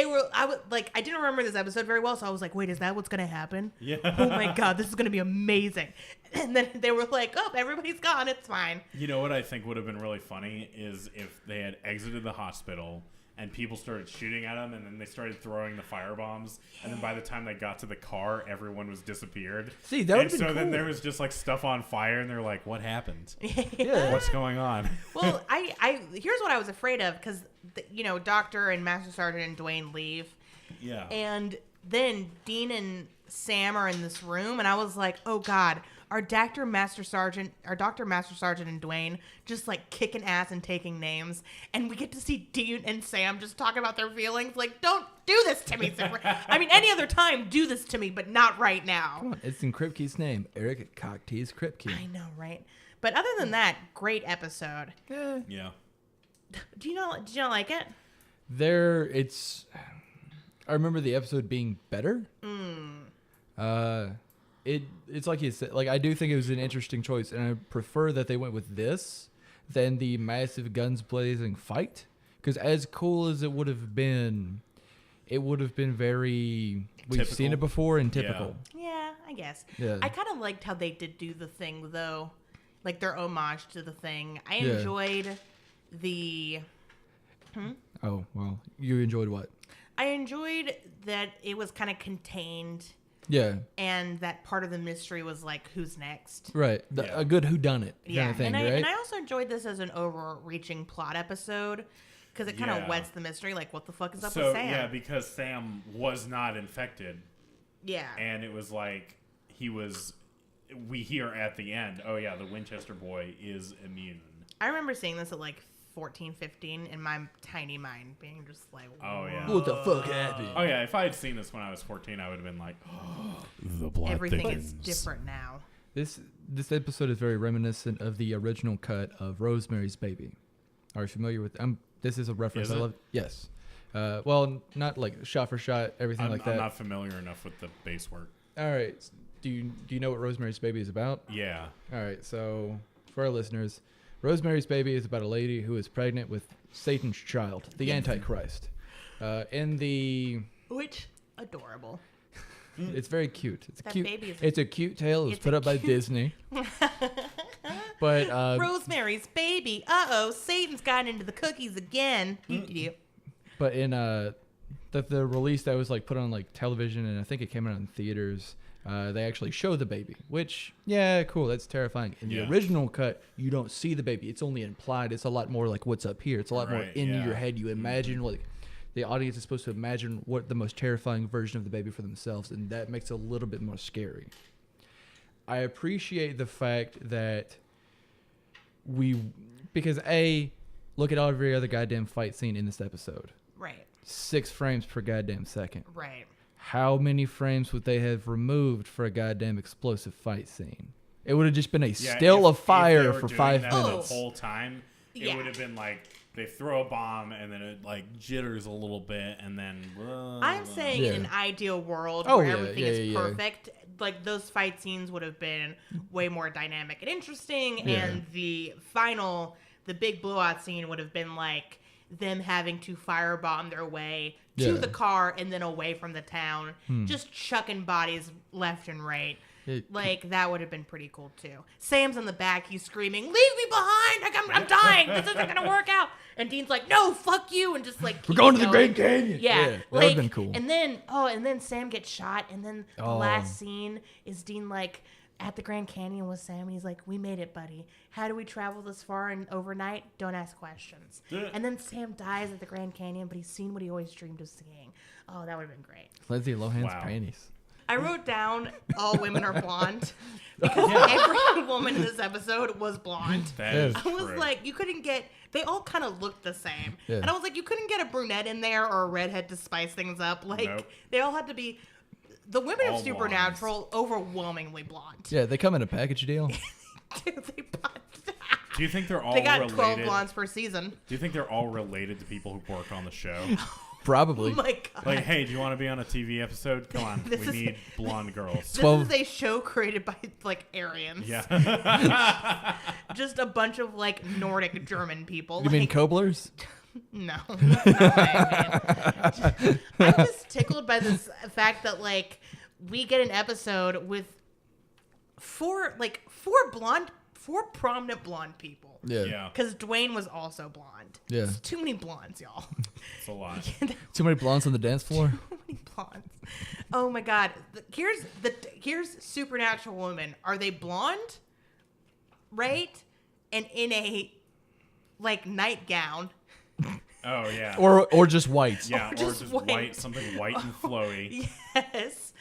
were. I didn't remember this episode very well, so I was like, wait, is that what's gonna happen?
Yeah.
Oh my god, this is gonna be amazing. And then they were like, oh, everybody's gone. It's fine.
You know what I think would have been really funny is if they had exited the hospital and people started shooting at them and then they started throwing the firebombs and then by the time they got to the car, everyone was disappeared.
See, that
and
would've been
so then
cool.
there was just like stuff on fire and they're like, what happened?
Yeah.
What's going on?
Well, I here's what I was afraid of because Doctor and Master Sergeant and Dwayne leave,
Yeah.
and then Dean and Sam are in this room, and I was like, oh god, our Dr. Master Sergeant and Dwayne just like kicking ass and taking names, and we get to see Dean and Sam just talk about their feelings. Like, don't do this to me. I mean, any other time, do this to me, but not right now.
Come on, it's in Kripke's name, Eric Cocktease Kripke.
I know, right? But other than that, great episode.
Yeah.
Did you not like it?
I remember the episode being better. It's like you said, like I do think it was an interesting choice, and I prefer that they went with this than the massive guns blazing fight. Because as cool as it would have been very we've seen
Typical.
it before and typical.
Yeah, I guess.
Yeah.
I kind of liked how they did do the thing though, like their homage to the thing. I
Yeah.
enjoyed the.
Oh well, you enjoyed what?
I enjoyed that it was kind of contained,
Yeah,
and that part of the mystery was like, who's next?
right.
Yeah.
A good whodunit
Yeah,
kind of thing, right?
and I also enjoyed this as an overreaching plot episode because it kind of
Yeah.
whets the mystery. Like, what the fuck is up
So
with Sam?
yeah, because Sam was not infected,
Yeah.
and it was like we hear at the end, oh yeah, the Winchester boy is immune.
I remember seeing this at like 14, 15 in my tiny mind being just like,
Oh yeah.
What the fuck happened?
Oh yeah, if I had seen this when I was 14, I would have been like, oh, the blood
everything
thickens.
is different now.
This episode is very reminiscent of the original cut of Rosemary's Baby. Are you familiar with? This is a reference.
Is
I
it?
love. Yes. Well, not like shot for shot, everything like that.
I'm not familiar enough with the base work.
All right. Do you know what Rosemary's Baby is about?
Yeah.
All right. So for our listeners, Rosemary's Baby is about a lady who is pregnant with Satan's child, the Antichrist.
Which, adorable.
It's very cute. It's
That
cute.
baby is-
It's a cute tale. It was
It's
put
a
up by
cute-
Disney. But
Rosemary's Baby. Uh-oh, Satan's gotten into the cookies again.
But in the release that was like put on like television, and I think it came out in theaters, they actually show the baby, which cool, that's terrifying. In
Yeah.
the original cut, you don't see the baby; it's only implied. It's a lot more like what's up here. It's a lot more
Right,
in
yeah.
your head. You imagine like the audience is supposed to imagine what the most terrifying version of the baby for themselves, and that makes it a little bit more scary. I appreciate the fact that because look at every other goddamn fight scene in this episode.
Right,
6 frames per goddamn second.
right.
How many frames would they have removed for a goddamn explosive fight scene? It would have just been a
Yeah,
still of
if they
fire
were
for
doing
5
that
minutes.
The whole time, it
Yeah.
would have been like they throw a bomb and then it like jitters a little bit and then.
I'm saying in
Yeah.
an ideal world
Oh,
where
yeah,
everything
yeah,
is
yeah.
perfect, like those fight scenes would have been way more dynamic and interesting,
Yeah.
and the big blowout scene would have been like them having to firebomb their way to
Yeah.
the car and then away from the town, just chucking bodies left and right. Like, that would have been pretty cool, too. Sam's in the back. He's screaming, leave me behind. Like, I'm dying. This isn't going to work out. And Dean's like, no, fuck you. And just, like,
We're
keeps
going to the
going.
Grand Canyon.
Yeah.
that would have been cool.
And then Sam gets shot. And then the
Oh.
last scene is Dean, like, at the Grand Canyon with Sam. And he's like, we made it, buddy. How do we travel this far and overnight? Don't ask questions. And then Sam dies at the Grand Canyon, but he's seen what he always dreamed of seeing. Oh, that would have been great.
Lindsay Lohan's
Wow.
panties.
I wrote down all women are blonde because every woman in this episode was blonde.
That is
I was
true.
like, you couldn't get, they all kind of looked the same.
Yeah.
And I was like, you couldn't get a brunette in there or a redhead to spice things up. Like,
Nope.
they all had to be, the women
All
of Supernatural, overwhelmingly blonde.
Yeah, they come in a package deal.
Dude, they bought,
Do you think they're all
they got
related?
12 blondes per season.
Do you think they're all related to people who work on the show?
Probably.
Oh my God.
Like, hey, do you want to be on a TV episode? Come on,
This
we
is-
need blonde girls.
This
12
is a show created by, like, Aryans.
Yeah.
Just a bunch of, like, Nordic German people.
You mean
like,
Koblers?
No, that's not what I mean. I'm just tickled by this fact that like we get an episode with four prominent blonde people.
Yeah.
Yeah,
Because Dwayne was also blonde.
Yeah.
It's too many blondes, y'all.
it's a lot.
Too many blondes on the dance floor?
Too many blondes. Oh my God. Here's Supernatural women. Are they blonde? Right? And in a like nightgown.
Oh yeah.
Or just white?
yeah,
or
or
just
just
white.
white, something white and flowy.
Yes.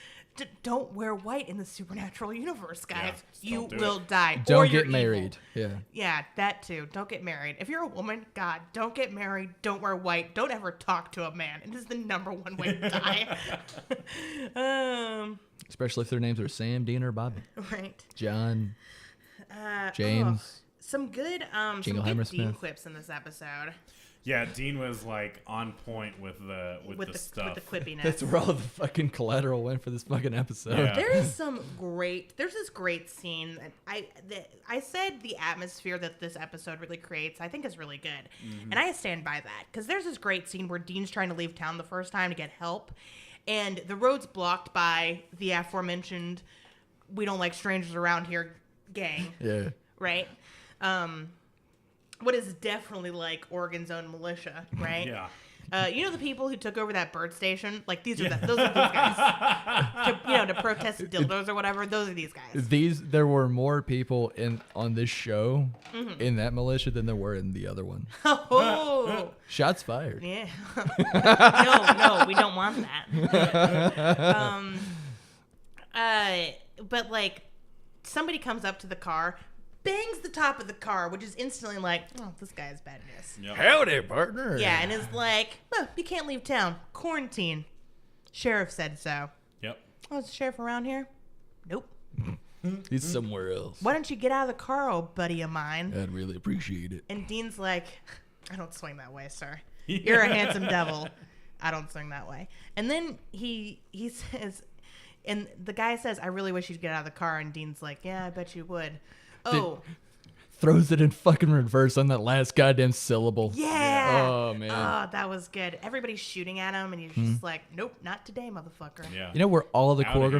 don't wear white in the supernatural universe, guys.
Yeah, just
you
don't do
will
it.
die. or
Don't
you're
get
evil.
married. Yeah.
Yeah, that too. Don't get married. If you're a woman, God, don't get married. Don't wear white. Don't ever talk to a man. It is the number one way to die.
Especially if their names are Sam, Dean, or Bobby.
Right.
John, James.
Some good
Jingleheimer
Dean
Smith.
quips in this episode.
Yeah, Dean was like on point with the stuff.
With the quippiness.
That's where all the fucking collateral went for this fucking episode.
Yeah.
There's this great scene that I said the atmosphere that this episode really creates I think is really good. And I stand by that because there's this great scene where Dean's trying to leave town the first time to get help and the road's blocked by the aforementioned we don't like strangers around here gang.
Yeah.
Right? What is definitely like Oregon's own militia, right?
Yeah.
You know the people who took over that bird station? Like those are these guys. To protest dildos or whatever. Those are these guys.
There were more people on this show in that militia than there were in the other one.
Oh,
Shots fired.
yeah. No, we don't want that. But like, somebody comes up to the car, bangs the top of the car, which is instantly like, oh, this guy's bad news.
Yep.
Howdy, partner.
Yeah, and is like, oh, you can't leave town. Quarantine. Sheriff said so.
Yep.
Oh, is the sheriff around here? Nope.
He's somewhere else.
Why don't you get out of the car, old buddy of mine?
I'd really appreciate it.
And Dean's like, I don't swing that way, sir. You're a handsome devil. I don't swing that way. And then he says, and the guy says, I really wish you'd get out of the car. And Dean's like, yeah, I bet you would. Oh.
Throws it in fucking reverse on that last goddamn syllable.
Yeah.
Oh, man.
Oh, that was good. Everybody's shooting at him, and he's just like, nope, not today, motherfucker.
Yeah.
You know where all of the
Outta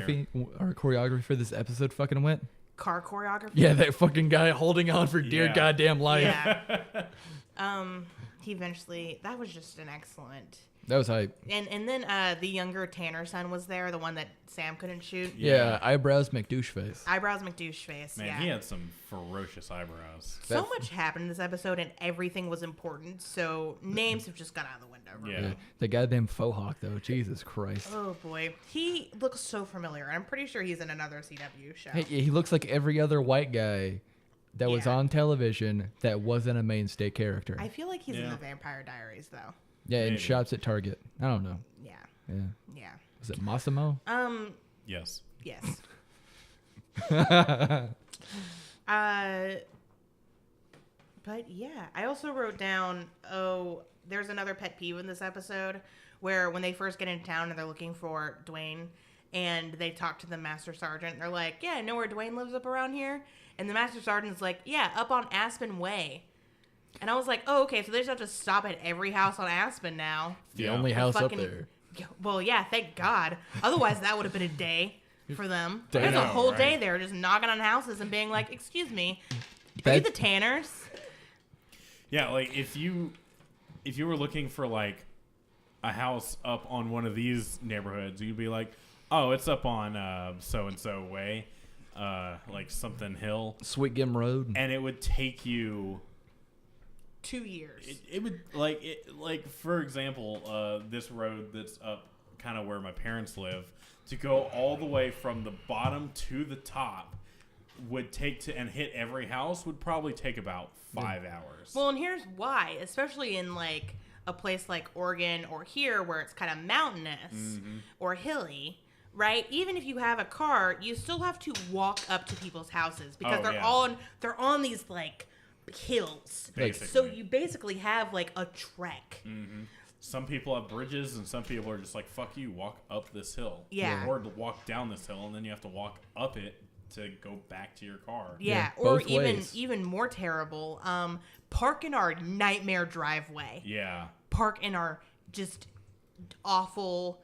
choreography for this episode fucking went?
Car choreography?
Yeah, that fucking guy holding on for dear
Yeah.
goddamn life.
Yeah. He eventually, that was just an excellent.
That was hype.
And then the younger Tanner son was there, the one that Sam couldn't shoot.
Yeah, eyebrows McDouche face.
Eyebrows McDouche face.
Man,
yeah.
he had some ferocious eyebrows.
So much happened in this episode, and everything was important. So names have just gone out of the window.
Yeah.
Yeah. The goddamn faux hawk, though. Jesus Christ.
Oh boy, he looks so familiar. I'm pretty sure he's in another CW show.
Hey, he looks like every other white guy that was
Yeah.
on television that wasn't a mainstay character.
I feel like he's in
Yeah.
the Vampire Diaries, though.
Yeah, and
Maybe.
shops at Target. I don't know.
Yeah,
Yeah.
yeah.
Was it Massimo?
Yes.
Yes. But yeah, I also wrote down, there's another pet peeve in this episode where when they first get into town and they're looking for Dwayne and they talk to the Master Sergeant, they're like, yeah, I know where Dwayne lives up around here. And the Master Sergeant's like, yeah, up on Aspen Way. And I was like, oh, okay, so they just have to stop at every house on Aspen now.
The
Yeah.
only house
Fucking-
up there.
Well, yeah, thank God. Otherwise, that would have been a day for them.
I
There's a
know,
whole day
right?
there just knocking on houses and being like, excuse me, are you
That-
the Tanners?
Yeah, like if you were looking for like a house up on one of these neighborhoods, you'd be like, oh, it's up on so and so way, like something hill,
Sweet Gim Road.
and it would take you.
2 years.
It would like for example, this road that's up kind of where my parents live, to go all the way from the bottom to the top would take and hit every house would probably take about 5 hours.
Well, and here's why, especially in like a place like Oregon or here where it's kind of mountainous or hilly, right? Even if you have a car, you still have to walk up to people's houses because
Oh, yeah.
they're on these like hills.
Basically.
So you basically have like a trek.
Some people have bridges, and some people are just like, fuck you, walk up this hill.
Yeah.
Or to walk down this hill, and then you have to walk up it to go back to your car.
Yeah,
Yeah,
or
both ways.
even more terrible, park in our nightmare driveway.
Yeah.
Park in our just awful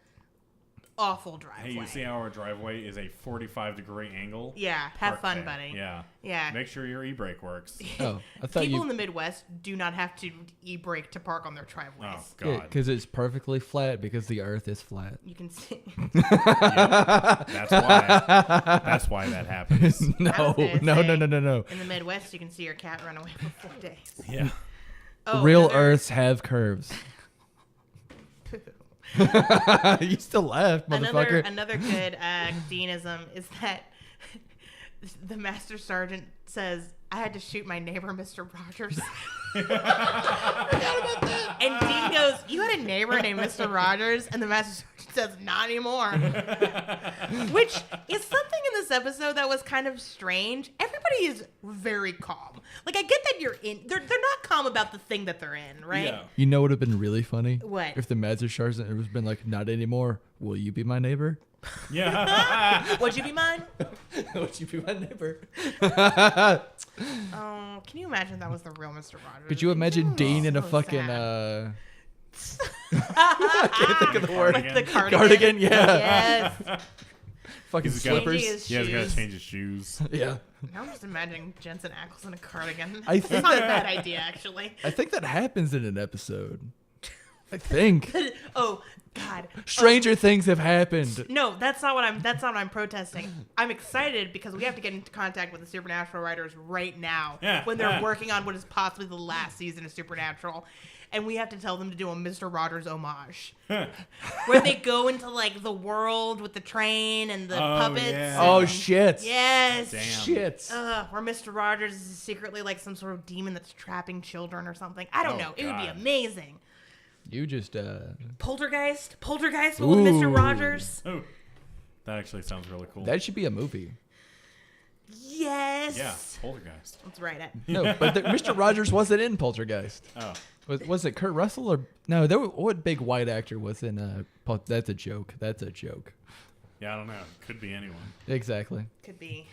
driveway.
Hey, you see how our driveway is a 45-degree angle?
Yeah, have
Park
fun,
there.
buddy.
Yeah.
Yeah.
Make sure your e-brake works.
Oh, I thought
People
you.
in the Midwest do not have to e-brake to park on their driveways.
Oh, God.
Because it's perfectly flat because the earth is flat.
You can see.
That's why. That's why that happens.
No,
gonna
no,
say-
no, no, no, no.
In the Midwest, you can see your cat run away for 4 days.
Yeah.
Oh,
Real
another-
Earths have curves. You still laugh, motherfucker.
Another good Deanism is that the Master Sergeant says, "I had to shoot my neighbor, Mr. Rogers." And Dean goes, "You had a neighbor named Mr. Rogers?" And the Master Sergeant says, "Not anymore." Which is something in this episode that was kind of strange. Everybody is very calm. Like, I get that they're not calm about the thing that they're in, right?
Yeah.
You know what would have been really funny?
What?
If the Master Sergeant had been like, "Not anymore. Will you be my neighbor?"
Yeah.
Would you be mine?
Would you be my neighbor?
Oh, can you imagine that was the real Mr. Rogers?
Could you imagine Dean in a
so
fucking
sad.
I can't think of the word.
Like the cardigan.
Cardigan, yeah.
Yes.
Fucking
He's got-
slippers.
Changing his
Yeah, he's got
shoes.
to change his shoes.
Yeah.
Now I'm just imagining Jensen Ackles in a cardigan.
I
It's
think
not a bad idea, actually.
I think that happens in an episode. I think.
Oh God.
Stranger things have happened.
No, that's not what I'm protesting. I'm excited because we have to get into contact with the Supernatural writers right now
Yeah.
when they're working on what is possibly the last season of Supernatural. And we have to tell them to do a Mr. Rogers homage. Where they go into like the world with the train and the puppets.
yeah.
Oh
and-
shit.
Yes.
Damn.
Shit.
Where Mr. Rogers is secretly like some sort of demon that's trapping children or something. I don't
Oh,
know. It would be
God.
amazing.
You just
Poltergeist but with Mr.
Ooh.
Rogers.
Oh, that actually sounds really cool.
that should be a movie.
Yes.
Yeah, Poltergeist.
Let's write it.
No, but Mr. Rogers wasn't in Poltergeist.
Oh,
Was it Kurt Russell or no? What big white actor was in? That's a joke. That's a joke.
yeah, I don't know. Could be anyone.
Exactly.
Could be.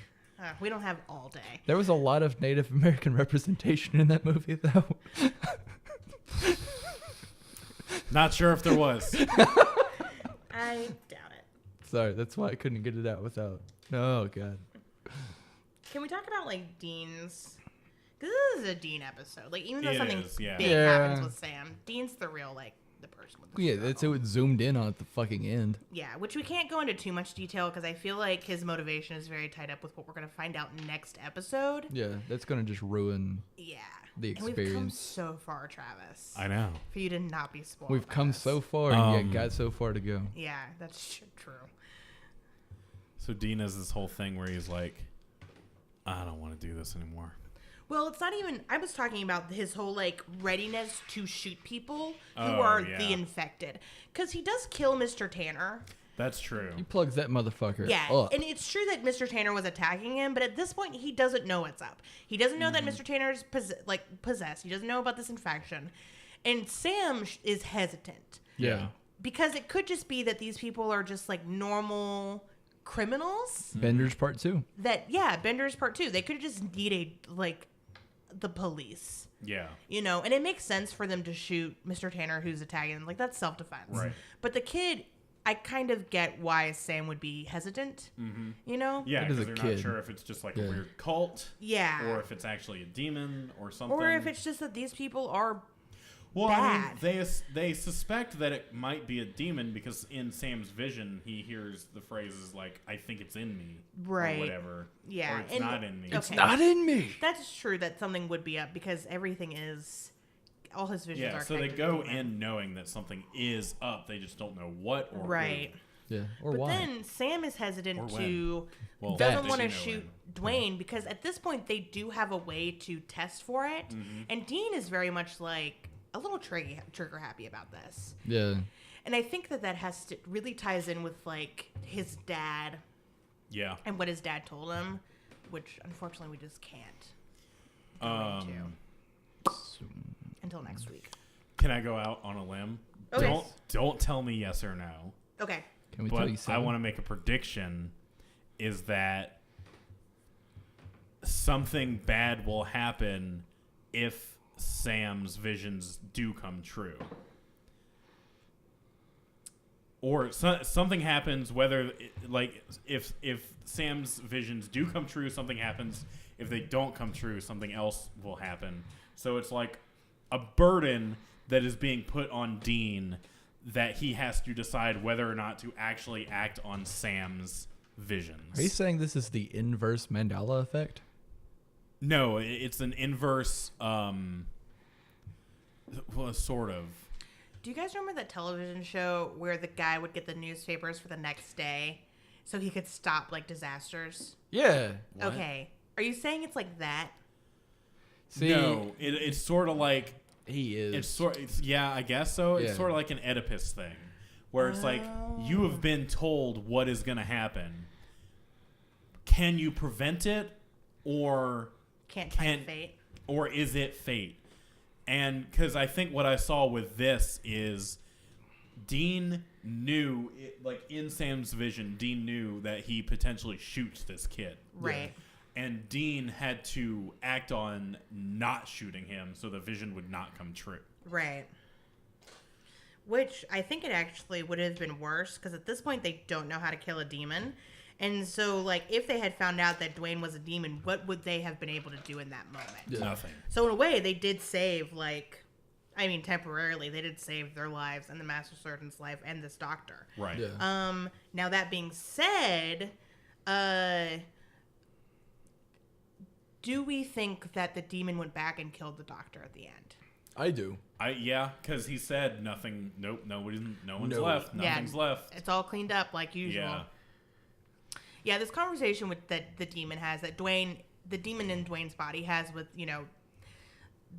We don't have all day.
There was a lot of Native American representation in that movie, though.
Not sure if there was.
I doubt it.
Sorry, that's why I couldn't get it out without. Oh god.
Can we talk about like Dean's? Because this is a Dean episode. Like even though
It
something
is, yeah.
big
Yeah.
happens with Sam, Dean's the real like the person with the
Yeah,
struggle.
that's it. Zoomed in on at the fucking end.
Yeah, which we can't go into too much detail because I feel like his motivation is very tied up with what we're gonna find out next episode.
Yeah, that's gonna just ruin.
Yeah.
The
And we've come
experience.
so far, Travis.
I know.
For you to not be spoiled.
We've
by
come
this.
so far and yet got so far to go.
Yeah, that's true.
So Dean has this whole thing where he's like, I don't want to do this anymore.
Well, it's not even. I was talking about his whole like readiness to shoot people who
Oh,
are
yeah.
the infected, because he does kill Mr. Tanner.
That's true.
He plugs that motherfucker
Yeah,
up.
and it's true that Mr. Tanner was attacking him, but at this point, he doesn't know what's up. He doesn't know that Mr. Tanner's possessed. He doesn't know about this infection, and Sam is hesitant
Yeah.
because it could just be that these people are just like normal criminals.
Bender's part 2.
Bender's part 2. They could just need the police.
Yeah.
You know, and it makes sense for them to shoot Mr. Tanner who's attacking them. Like, that's self-defense.
Right.
But the kid, I kind of get why Sam would be hesitant, you know?
Yeah,
That is
because
a
they're not
kid.
sure if it's just like
Yeah.
a weird cult
Yeah.
or if it's actually a demon or something.
Or if it's just that these people are
well,
bad.
I mean, they suspect that it might be a demon because in Sam's vision he hears the phrases like "I think it's in me"
Right.
or whatever.
Yeah,
or it's
and-
not in me.
okay.
It's not in me.
That's true that something would be up because everything is... All his visions
Yeah,
are
so
kind
they
of
go
demon.
in knowing that something is up. They just don't know what or
Right.
who.
Yeah. Or
But
why?
then Sam is hesitant
Or when.
to...
Well,
That-
doesn't want to
does he know
shoot
when?
Dwayne because at this point they do have a way to test for it.
Mm-hmm.
And Dean is very much like a little trigger happy about this.
Yeah.
And I think that has to really ties in with like his dad
Yeah.
and what his dad told him, which unfortunately we just can't go into until next week.
Can I go out on a limb?
Okay.
Don't tell me yes or no.
Okay.
Can we
But
tell you
I
something?
want to make a prediction is that something bad will happen if Sam's visions do come true. Or something happens whether if Sam's visions do come true, something happens. If they don't come true, something else will happen. So it's like a burden that is being put on Dean that he has to decide whether or not to actually act on Sam's visions.
Are you saying this is the inverse Mandela effect?
No, it's an inverse, well, sort of.
Do you guys remember that television show where the guy would get the newspapers for the next day so he could stop like disasters?
Yeah.
What?
Okay. Are you saying it's like that?
See,
No, it's sort of like
he is.
yeah, I guess so. It's
Yeah.
sort of like an Oedipus thing, where it's like you have been told what is going to happen. Can you prevent it, or
Can't fight fate.
or is it fate? And because I think what I saw with this is Dean knew, like in Sam's vision, Dean knew that he potentially shoots this kid.
Right.
And Dean had to act on not shooting him so the vision would not come true.
Right. Which I think it actually would have been worse because at this point they don't know how to kill a demon. And so, like, if they had found out that Dwayne was a demon, what would they have been able to do in that moment?
Yeah.
Nothing.
So, in a way, they did save, like, I mean, temporarily, they did save their lives and the Master Surgeon's life and this doctor.
Right.
Yeah.
Now, that being said, do we think that the demon went back and killed the doctor at the end?
I do.
Yeah, because he said nothing. Nope, no one's
No.
left. Nothing's left.
It's all cleaned up like usual.
Yeah.
Yeah, this conversation with that the demon has, that Dwayne, the demon in Dwayne's body has with, you know,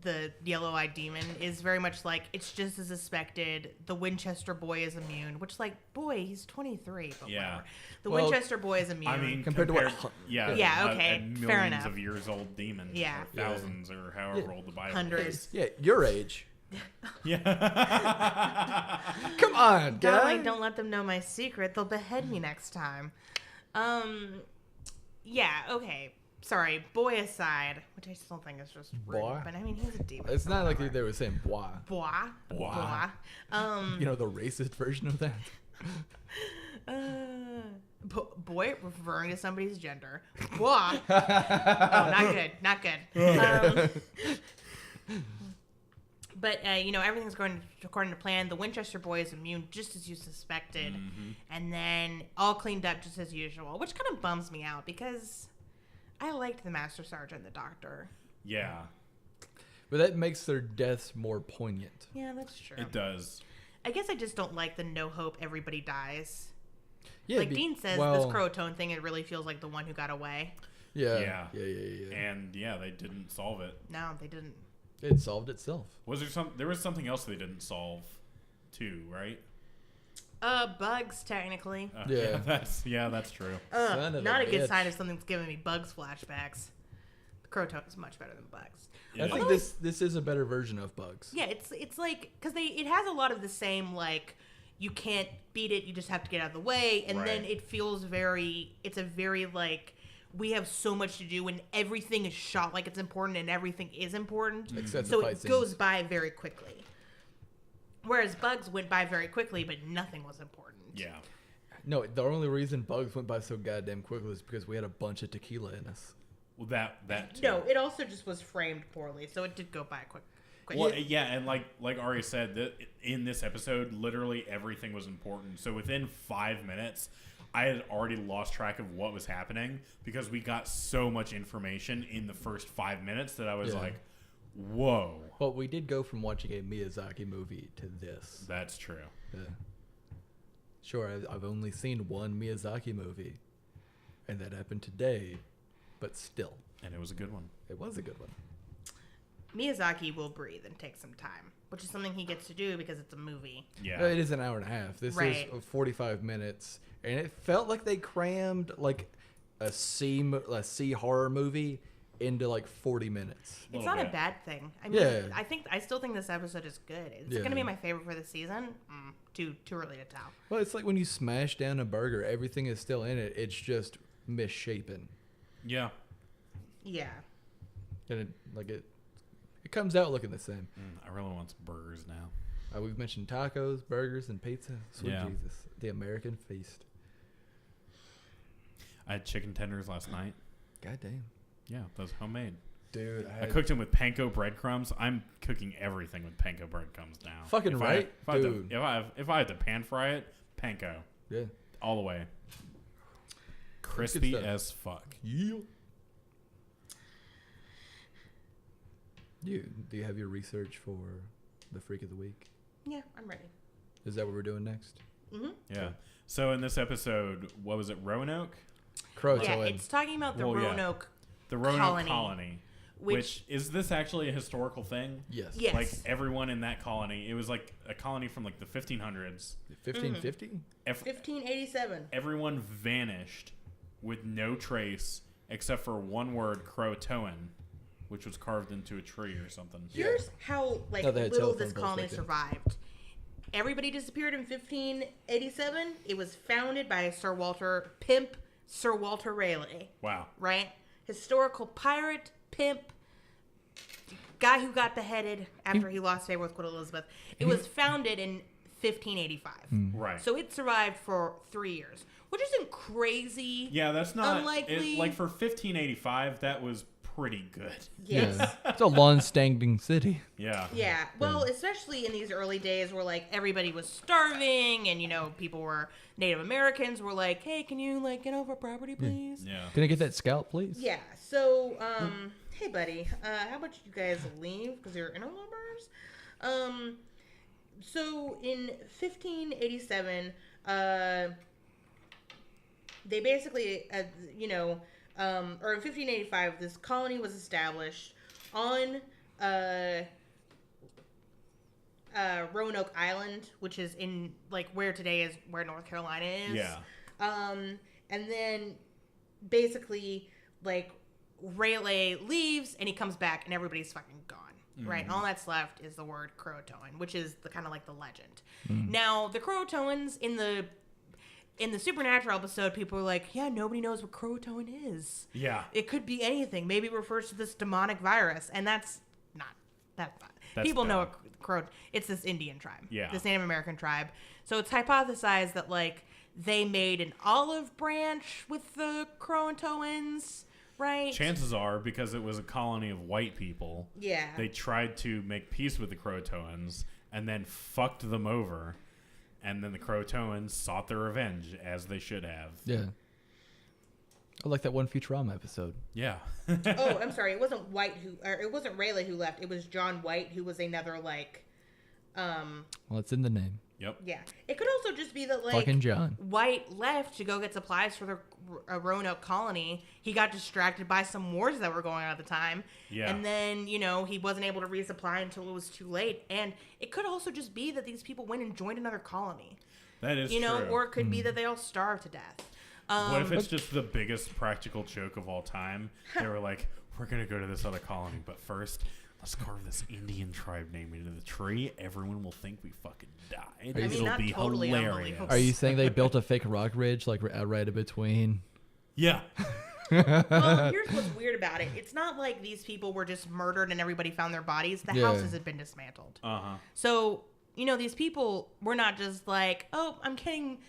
the yellow-eyed demon is very much like, it's just as expected. The Winchester boy is immune, which, like, boy, he's 23, but
Yeah.
whatever. The
Well,
Winchester boy is immune.
I mean,
Compared to what-
Yeah.
Yeah, okay,
A millions
fair enough.
of years old demon.
Yeah.
Or thousands or however old the Bible
hundreds.
Yeah, your age.
is. Yeah.
Come on, guy.
Darling, don't let them know my secret. They'll behead me next time. Yeah, okay. Sorry, boy aside, which I still think is just rude,
Boy?
but I mean, he's a demon.
It's
so
not like
whatever.
they were saying bois.
Boy.
Boy.
You know, the racist version of that.
Boy referring to somebody's gender. Boy. Oh, not good. Not good. But, you know, everything's going according to plan. The Winchester boy is immune just as you suspected.
Mm-hmm.
And then all cleaned up just as usual, which kind of bums me out because I liked the Master Sergeant and the Doctor.
Yeah.
But that makes their deaths more poignant.
Yeah, that's true.
It does.
I guess I just don't like the no hope everybody dies.
Yeah,
Like Dean says, this Croatoan thing, it really feels like the one who got away.
Yeah.
Yeah. And yeah, they didn't solve it.
No, they didn't.
It solved itself.
There was something else they didn't solve too, right?
Bugs, technically.
Yeah.
That's true.
Son of
Not a good
bitch.
sign if something's giving me Bugs flashbacks. The Croatoan is much better than Bugs.
I think this is a better version of Bugs.
Yeah, it's like, because it has a lot of the same, like, you can't beat it, you just have to get out of the way, and then
Right.
it feels it's a very, like, we have so much to do, and everything is shot like it's important, and everything is important,
Except
so
the
it
fight
goes
scenes.
by very quickly. Whereas Bugs went by very quickly, but nothing was important.
Yeah.
No, the only reason Bugs went by so goddamn quickly is because we had a bunch of tequila in us.
Well, that too.
No, it also just was framed poorly, so it did go by quick.
Well, yeah, and like Ari said, in this episode, literally everything was important. So within 5 minutes, I had already lost track of what was happening because we got so much information in the first 5 minutes that I was
Yeah.
like, whoa.
Well, we did go from watching a Miyazaki movie to this.
That's true.
Yeah. Sure, I've only seen one Miyazaki movie, and that happened today, but still,
And it was a good one.
it was a good one.
Miyazaki will breathe and take some time, which is something he gets to do because it's a movie.
Yeah.
It is an hour and a half. This
Right.
is 45 minutes, and it felt like they crammed like a C horror movie into like 40 minutes.
It's
Little
not a
bit.
bad thing. I mean,
Yeah.
I still think this episode is good. It's
Yeah.
gonna be my favorite for the season. Too early to tell.
Well, it's like when you smash down a burger, everything is still in it. It's just misshapen,
Yeah.
Yeah.
and it comes out looking the same.
I really want some burgers now.
We've mentioned tacos, burgers, and pizza. Sweet
Yeah.
Jesus, the American feast.
I had chicken tenders last night.
God damn,
Yeah, those homemade.
dude,
I cooked them with panko breadcrumbs. I'm cooking everything with panko breadcrumbs now.
Fucking
If
right,
dude. If I had to pan fry it, panko
Yeah.
all the way. Crispy
stuff.
as fuck.
Yeah. Do you have your research for the freak of the week?
Yeah, I'm ready.
Is that what we're doing next?
Mm-hmm.
Yeah. So in this episode, what was it? Roanoke?
Croatoan.
Yeah, it's talking about the
Well, yeah.
Roanoke.
The Roanoke
Colony.
colony. Which is this actually a historical thing?
Yes.
Yes.
Like everyone in that colony, it was like a colony from like the 1500s.
1550?
1587.
Everyone vanished with no trace except for one word, Croatoan, which was carved into a tree or something.
Here's how like
No, they had
little
telephone
this
poles
colony
back then.
survived. Everybody disappeared in 1587. It was founded by Sir Walter Raleigh,
Wow.
right? Historical pirate, pimp, guy who got beheaded after he lost favor with Queen Elizabeth. It was founded in 1585.
Right.
So it survived for 3 years, which isn't crazy.
Yeah, that's not
Unlikely.
like for 1585. That was pretty good.
Yes.
Yeah. It's a long-standing city.
Yeah.
Yeah, well, especially in these early days where, like, everybody was starving and, people were, Native Americans were like, hey, can you, like, get off our property, please?
Yeah.
Can I get that scalp, please?
Yeah, so, hey, buddy, how about you guys leave because you're interlopers? So, in 1587, they basically, or in 1585, this colony was established on Roanoke Island, which is in like where today is where North Carolina is.
Yeah.
And then basically like Raleigh leaves and he comes back and everybody's fucking gone. Right? And all that's left is the word Croatoan, which is the kind of like the legend. Now, the Croatoans in the Supernatural episode, people were like, yeah, nobody knows what Croatoan is.
Yeah.
It could be anything. Maybe it refers to this demonic virus, and that's not.
That's
People know
dumb.
it's this Indian tribe.
Yeah.
This Native American tribe. So it's hypothesized that, like, they made an olive branch with the Croatoans, right?
Chances are, because it was a colony of white people,
Yeah.
they tried to make peace with the Croatoans and then fucked them over. And then the Croatoans sought their revenge, as they should have.
Yeah. I like that one Futurama episode.
Yeah.
Oh, I'm sorry. It wasn't it wasn't Rayleigh who left. It was John White, who was another, like,
Well, it's in the name.
Yep.
yeah. It could also just be that, like,
Fucking John.
White left to go get supplies for the Roanoke colony. He got distracted by some wars that were going on at the time.
Yeah.
And then, he wasn't able to resupply until it was too late. And it could also just be that these people went and joined another colony.
That is true.
Or it could be that they all starved to death.
What if it's just the biggest practical joke of all time? They were like, we're going to go to this other colony, but first, let's carve this Indian tribe name into the tree. Everyone will think we fucking died.
I mean,
It'll
not
be
totally
hilarious.
unbelievable.
Are you saying they built a fake rock ridge, like, right in between?
Yeah.
Well, here's what's weird about it. It's not like these people were just murdered and everybody found their bodies. The
Yeah.
houses had been dismantled.
Uh-huh.
So, these people were not just like, oh, I'm getting,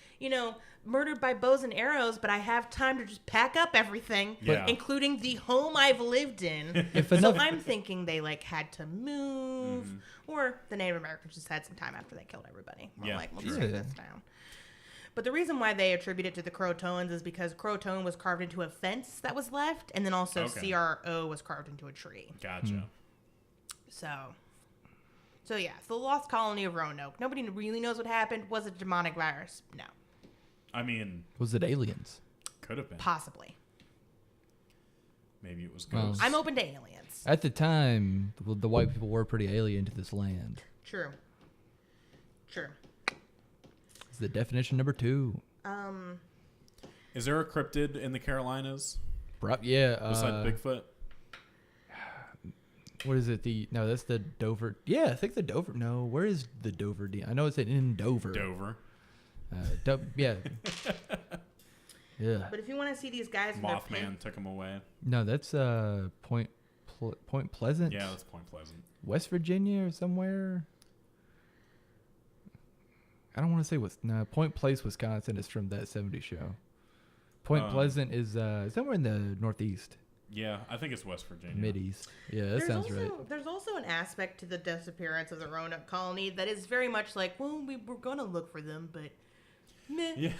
murdered by bows and arrows, but I have time to just pack up everything,
Yeah.
including the home I've lived in.
If
So
enough-
I'm thinking they, like, had to move, or the Native Americans just had some time after they killed everybody. We're
Yeah.
like, we'll just take
Yeah.
this down. But the reason why they attribute it to the Croatoans is because Croatoan was carved into a fence that was left, and then also
Okay.
CRO was carved into a tree.
Gotcha.
So yeah, it's the lost colony of Roanoke. Nobody really knows what happened. Was it a demonic virus? No.
I mean,
Was it aliens?
could have been.
Possibly.
Maybe it was
Well,
ghosts.
I'm open to aliens.
At the time, the white people were pretty alien to this land.
True.
It's the definition number 2.
Is there a cryptid in the Carolinas
Yeah.
besides Bigfoot?
What is it? No, that's the Dover. Yeah, I think the Dover. No, where is the Dover? I know it's in Dover.
Dover.
Yeah. Yeah.
But if you want to see these guys in their
Mothman took him away.
No, that's Point Pleasant.
Yeah, that's Point Pleasant.
West Virginia or somewhere. I don't want to say Point Place, Wisconsin is from that 70s show. Point Pleasant is somewhere in the Northeast.
Yeah, I think it's West Virginia.
Mid-East. Yeah, that sounds right.
There's also an aspect to the disappearance of the Roanoke colony that is very much like, well, we were going to look for them, but meh.
Yeah.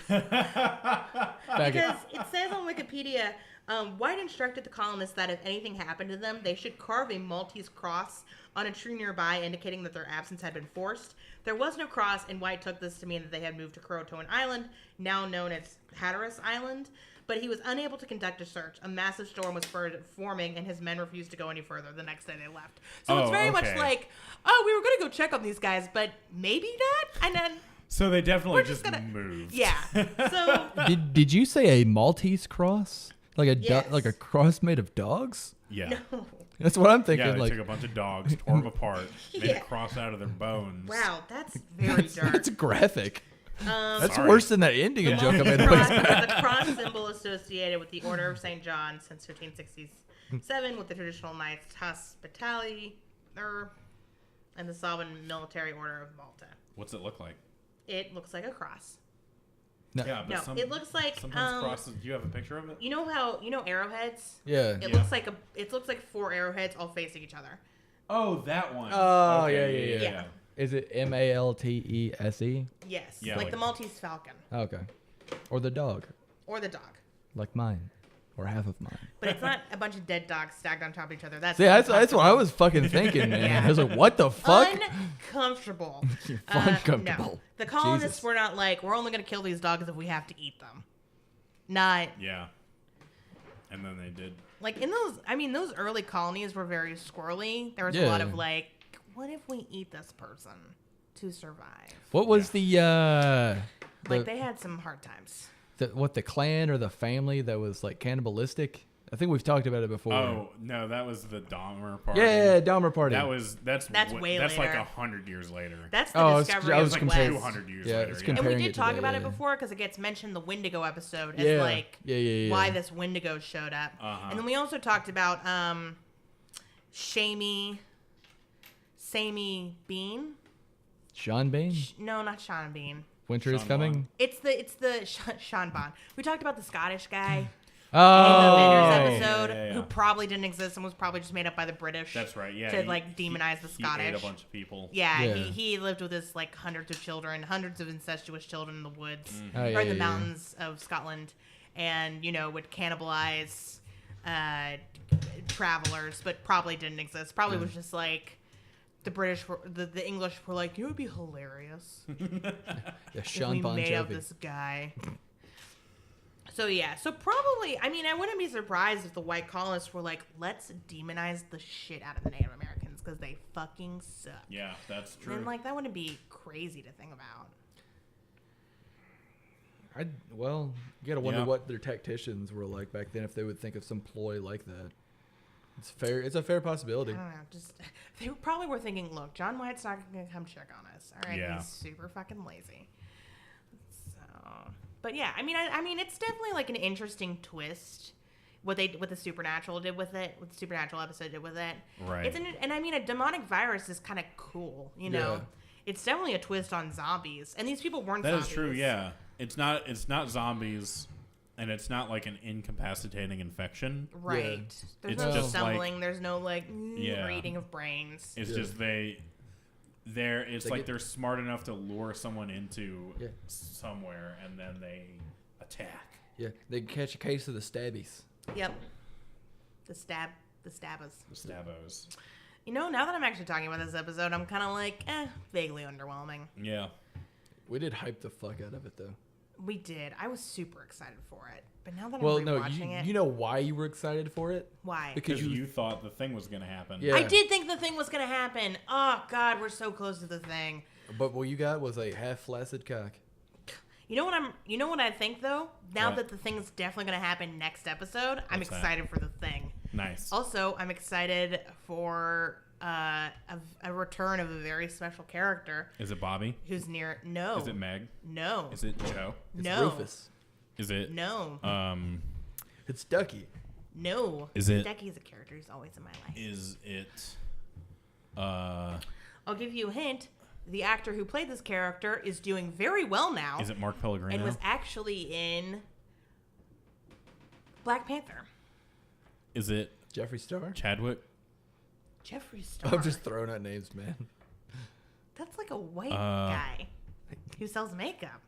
Because it says on Wikipedia, White instructed the colonists that if anything happened to them, they should carve a Maltese cross on a tree nearby, indicating that their absence had been forced. There was no cross, and White took this to mean that they had moved to Croatoan Island, now known as Hatteras Island. But he was unable to conduct a search. A massive storm was forming, and his men refused to go any further. The next day they left. So it's very much like, oh, we were going to go check on these guys, but maybe not. And then
So they definitely just
gonna
moved.
Yeah. So
Did you say a Maltese cross? Like a
Yes.
like a cross made of dogs?
Yeah.
no.
That's what I'm thinking.
Yeah, they
like
took a bunch of dogs, tore them apart, made
Yeah.
a cross out of their bones.
Wow, that's very dark.
that's graphic. That's
Sorry.
worse than that Indian joke I made.
The cross symbol associated with the Order of St. John since 1567 with the traditional Knights Hospitality and the Sovereign Military Order of Malta.
What's it look like?
It looks like a cross.
Yeah, but
No, it looks like
sometimes crosses. Do you have a picture of it?
you know how arrowheads?
Yeah.
It looks like it looks like 4 arrowheads all facing each other.
Oh, that one.
Oh,
Okay,
yeah. Is it Maltese?
Yes,
Yeah,
like
like-
the Maltese Falcon
Okay. Or the dog,
or the dog.
like mine, or half of mine.
But it's not a bunch of dead dogs stacked on top of each other. That's
See, that's what I was fucking thinking, man.
Yeah.
I was like, what the fuck?
Uncomfortable.
Uncomfortable.
No. The colonists
Jesus.
were not like, we're only going to kill these dogs if we have to eat them. Not
Yeah. And then they did.
like in those early colonies were very squirrely. There was a
Yeah.
lot of like, what if we eat this person to survive?
What was the
Like they had some hard times.
the clan or the family that was like cannibalistic? I think we've talked about it before.
Oh no, that was the Dahmer party.
yeah, Dahmer party.
That's
way
that's like
later.
100 years later.
That's the
Oh, I was-
discovery
I
of
was
the
like
comparing-
West.
200 years
Yeah,
later.
it's
yeah.
And we
comparing
did
it to
talk
that,
about
yeah.
it before because it gets mentioned in the Wendigo episode as
Yeah.
like
Yeah.
why this Wendigo showed up.
Uh-huh.
And then we also talked about Samey Bean.
Sean Bean?
No, not Sean Bean.
Winter is
Sean
coming?
Bond.
It's the Sean Bond. We talked about the Scottish guy
Oh,
in the
yeah,
Avengers episode
yeah.
who probably didn't exist and was probably just made up by the British.
That's right. Yeah.
To like demonize the
He ate
Scottish.
a bunch of people.
Yeah,
Yeah.
He lived with his like hundreds of children, hundreds of incestuous children in the woods
Oh,
or
yeah,
in the
yeah,
mountains of Scotland, and would cannibalize travelers, but probably didn't exist. Probably was just like the British, the English were like, it would be hilarious
yeah,
if
Sean
we
Bon
made up
Jovi.
this guy. So yeah, so probably, I mean, I wouldn't be surprised if the white colonists were like, let's demonize the shit out of the Native Americans because they fucking suck.
Yeah, that's true.
And like that wouldn't be crazy to think about.
Well, you gotta wonder
Yeah.
what their tacticians were like back then if they would think of some ploy like that. It's fair. It's a fair
I
possibility.
don't know. Just they probably were thinking, look, John White's not gonna come check on us. All right,
Yeah.
he's super fucking lazy. So, but yeah, I mean, it's definitely like an interesting twist. What the Supernatural did with it, what the Supernatural episode did with it.
Right.
And I mean, a demonic virus is kind of cool. You know,
Yeah.
it's definitely a twist on zombies, and these people weren't.
That
zombies.
is true. Yeah. It's not zombies, and it's not like an incapacitating infection.
Right. There's
It's
no
just
stumbling. There's no like
Yeah.
reading of brains.
It's
Yeah.
just it's
They
like
get-
they're smart enough to lure someone into
Yeah.
somewhere, and then they attack.
Yeah, they catch a case of the stabbies.
Yep. The stabbers.
The stabos.
Now that I'm actually talking about this episode, I'm kind of like, vaguely underwhelming.
Yeah.
We did hype the fuck out of it though.
We did. I was super excited for it. But now that
Well,
I'm
no,
rewatching it,
you know why you were excited for it?
why?
Because
Because you thought the thing was gonna happen.
Yeah.
I did think the thing was going to happen. Oh, God, we're so close to the thing.
But what you got was a half flaccid cock.
You know what I think, though? Now
What?
that the thing's definitely going to happen next episode, I'm
What's that?
excited for the thing.
Nice.
Also, I'm excited for a return of a very special character
Is it Bobby?
who's near. No.
Is it Meg?
No.
Is it Joe?
It's
No.
Rufus.
Is it
No.
It's Ducky.
No.
Is it-
Decky's a character who's always in my life.
Is it
I'll give you a hint. The actor who played this character is doing very well now.
is it Mark Pellegrino?
and was actually in Black Panther.
Is it
Jeffree Star.
Chadwick?
Jeffree Star.
I'm just throwing out names, man.
That's like a white
Uh,
guy who sells makeup.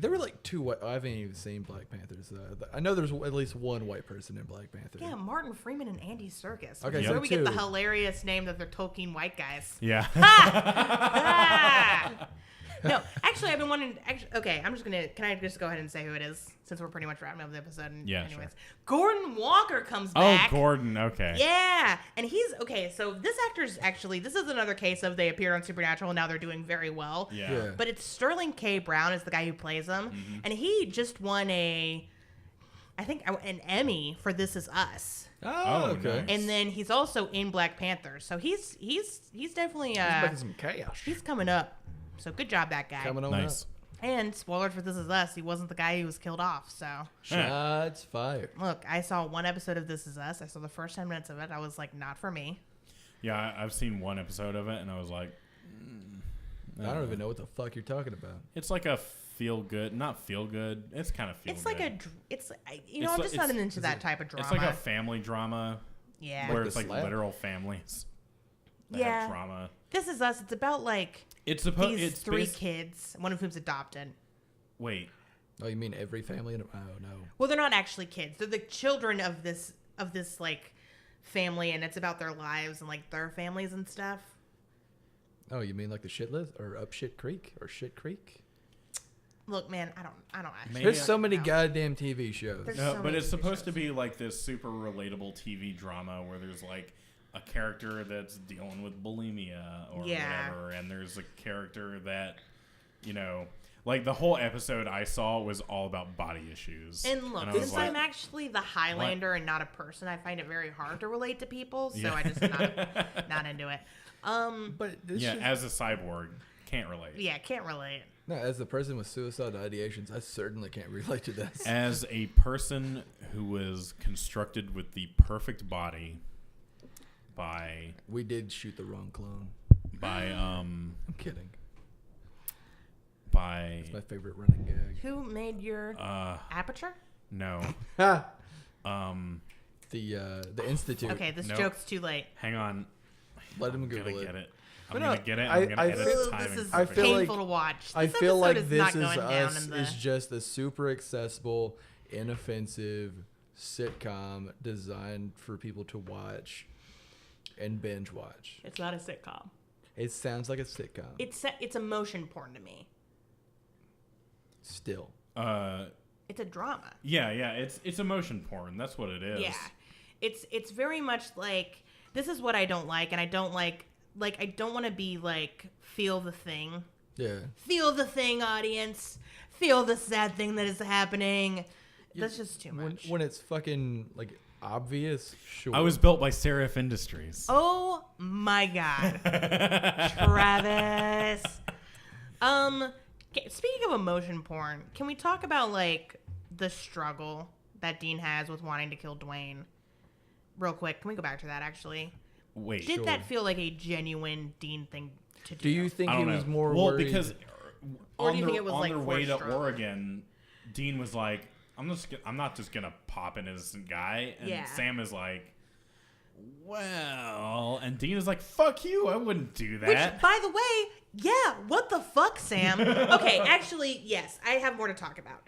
There were like two. I haven't even seen Black Panthers. I know there's at least one white person in Black Panther.
Yeah, Martin Freeman and Andy Serkis.
Okay,
That's
so
where we get the
two.
hilarious name that they're Tolkien white guys.
Yeah.
Ah! No, actually, I've been wanting. Okay, I'm just gonna. Can I just go ahead and say who it is since we're pretty much wrapping up the episode?
Yeah,
Anyways,
sure.
Gordon Walker comes
Oh,
back.
Gordon. Okay.
Yeah, and he's okay. So this actor's actually. This is another case of they appeared on Supernatural. And now they're doing very well.
Yeah.
Yeah.
But it's Sterling K. Brown is the guy who plays him, and he just won an Emmy for This Is Us.
Oh, okay.
nice.
And then he's also in Black Panther, so he's definitely
He's making some cash.
he's coming up. So good job, that guy.
Coming on
Nice.
up.
And spoilers for This Is Us, he wasn't the guy who was killed off. So
Shots fired.
look, I saw one episode of This Is Us. I saw the first 10 minutes of it. I was like, not for me.
Yeah, I've seen one episode of it, and I was like,
I don't even know what the fuck you're talking about.
it's like a feel good, not feel good. It's kind of feel
It's
good.
like I'm
It's
just
like-
not into that type of drama.
It's like a family drama
yeah.
where
Like
it's
The
like
Slap?
literal families that
Yeah.
have trauma.
This Is Us. It's about like
It's supposed.
these
It's
three kids, one of whom's adopted.
Wait.
Oh, you mean every family? Oh, no.
Well, they're not actually kids. They're the children of this like family, and it's about their lives and like their families and stuff.
Oh, you mean like the shit list or up shit creek or shit creek?
Look, man, I don't actually.
Maybe
There's so many
know.
goddamn TV shows.
There's
No,
so
but
many
it's
TV
supposed to
shows.
be like this super relatable TV drama where there's like a character that's dealing with bulimia or
Yeah.
whatever, and there's a character that, you know, like the whole episode I saw was all about body issues.
And look,
I was
since
like,
I'm actually the Highlander and not a person, I find it very hard to relate to people. So
Yeah.
I just not into it.
But this
yeah,
is-
as a cyborg, can't relate.
Yeah, can't relate.
no, as the person with suicide ideations, I certainly can't relate to this.
As a person who was constructed with the perfect body by
We did shoot the wrong clone.
um
I'm kidding.
by
It's my favorite running gag.
Who made your aperture?
no
Ha!
um
The Institute.
Okay, this
Nope.
joke's too late.
hang on.
Let him
I'm gonna
Google
get
it.
it. I'm
But
gonna
no,
get it.
I-
I'm gonna
I
edit
feel-
the time.
This is
I feel
painful
like-
to watch.
I
This
feel like
episode
This
not
Is
going down
Us
in the...
is just a super accessible, inoffensive sitcom designed for people to watch and binge watch.
It's not a sitcom.
It sounds like a sitcom.
It's emotion porn to me.
Still.
It's a drama.
Yeah, it's emotion porn. That's what it is.
Yeah, it's very much like this is what I don't like, and I don't like I don't want to be like feel the thing,
Yeah.
audience, feel the sad thing that is happening. That's just too much.
When it's fucking like obvious, sure.
I was built by Serif Industries.
Oh my god, Travis. Speaking of emotion porn, can we talk about like the struggle that Dean has with wanting to kill Dwayne? Real quick, can we go back to that actually?
Wait.
Did
Sure.
that feel like a genuine Dean thing to do?
Do you think
I
he
don't
was
know.
more
well
worried?
because
Or
on
do you
their,
think it was,
on
like,
their way to
forced drama?
Oregon, Dean was like, I'm not just gonna pop an innocent guy, and
Yeah.
Sam is like, well, and Dean is like, fuck you, I wouldn't do
Which,
that.
by the way, yeah, what the fuck, Sam? Okay, actually, yes, I have more to talk about.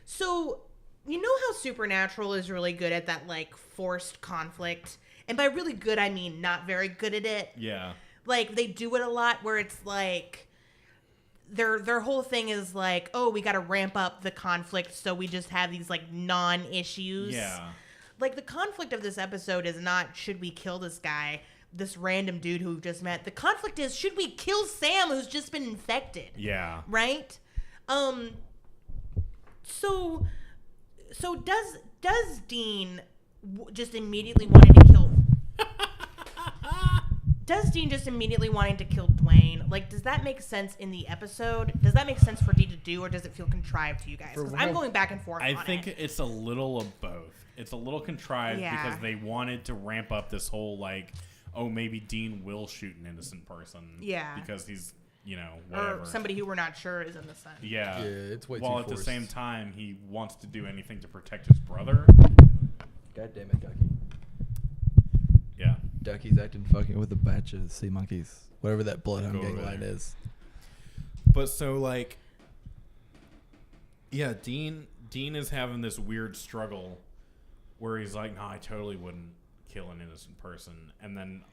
So, you know how Supernatural is really good at that, like, forced conflict? And by really good, I mean not very good at it.
Yeah.
Like, they do it a lot where it's like, their whole thing is like, oh, we gotta ramp up the conflict so we just have these, like, non-issues.
Yeah.
Like, the conflict of this episode is not, should we kill this guy, this random dude who we've just met. The conflict is, should we kill Sam, who's just been infected?
Yeah.
Right? So does Dean just immediately wanting to kill... Does Dean just immediately wanting to kill Dwayne? Like, does that make sense in the episode? Does that make sense for Dean to do, or does it feel contrived to you guys? Because I'm going back and forth
I
on
think
it.
it's a little of both. It's a little contrived
Yeah.
because they wanted to ramp up this whole, like, oh, maybe Dean will shoot an innocent person.
Yeah.
Because he's, you know, whatever.
Or somebody who we're not sure is in the sun.
Yeah.
Yeah, it's way
While
too
at the
forced.
same time, he wants to do anything to protect his brother.
God damn it, Ducky.
Yeah.
Ducky's acting fucking with a batch of sea monkeys. Whatever that Bloodhound
Go
gang
over
line
there.
is.
But so, like, Yeah, Dean is having this weird struggle where he's like, no, I totally wouldn't kill an innocent person. And then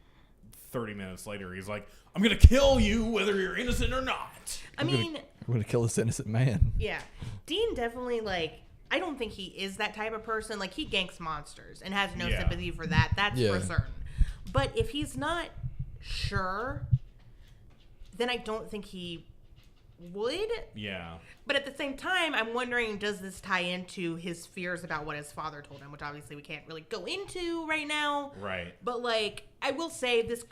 30 minutes later, he's like, I'm going to kill you whether you're innocent or not.
I mean,
I'm gonna kill this innocent man.
yeah. Dean definitely, like, I don't think he is that type of person. Like, he ganks monsters and has no
Yeah.
sympathy for that. That's
Yeah.
for certain. But if he's not sure, then I don't think he would.
Yeah.
But at the same time, I'm wondering, does this tie into his fears about what his father told him, which obviously we can't really go into right now.
Right.
But, like, I will say this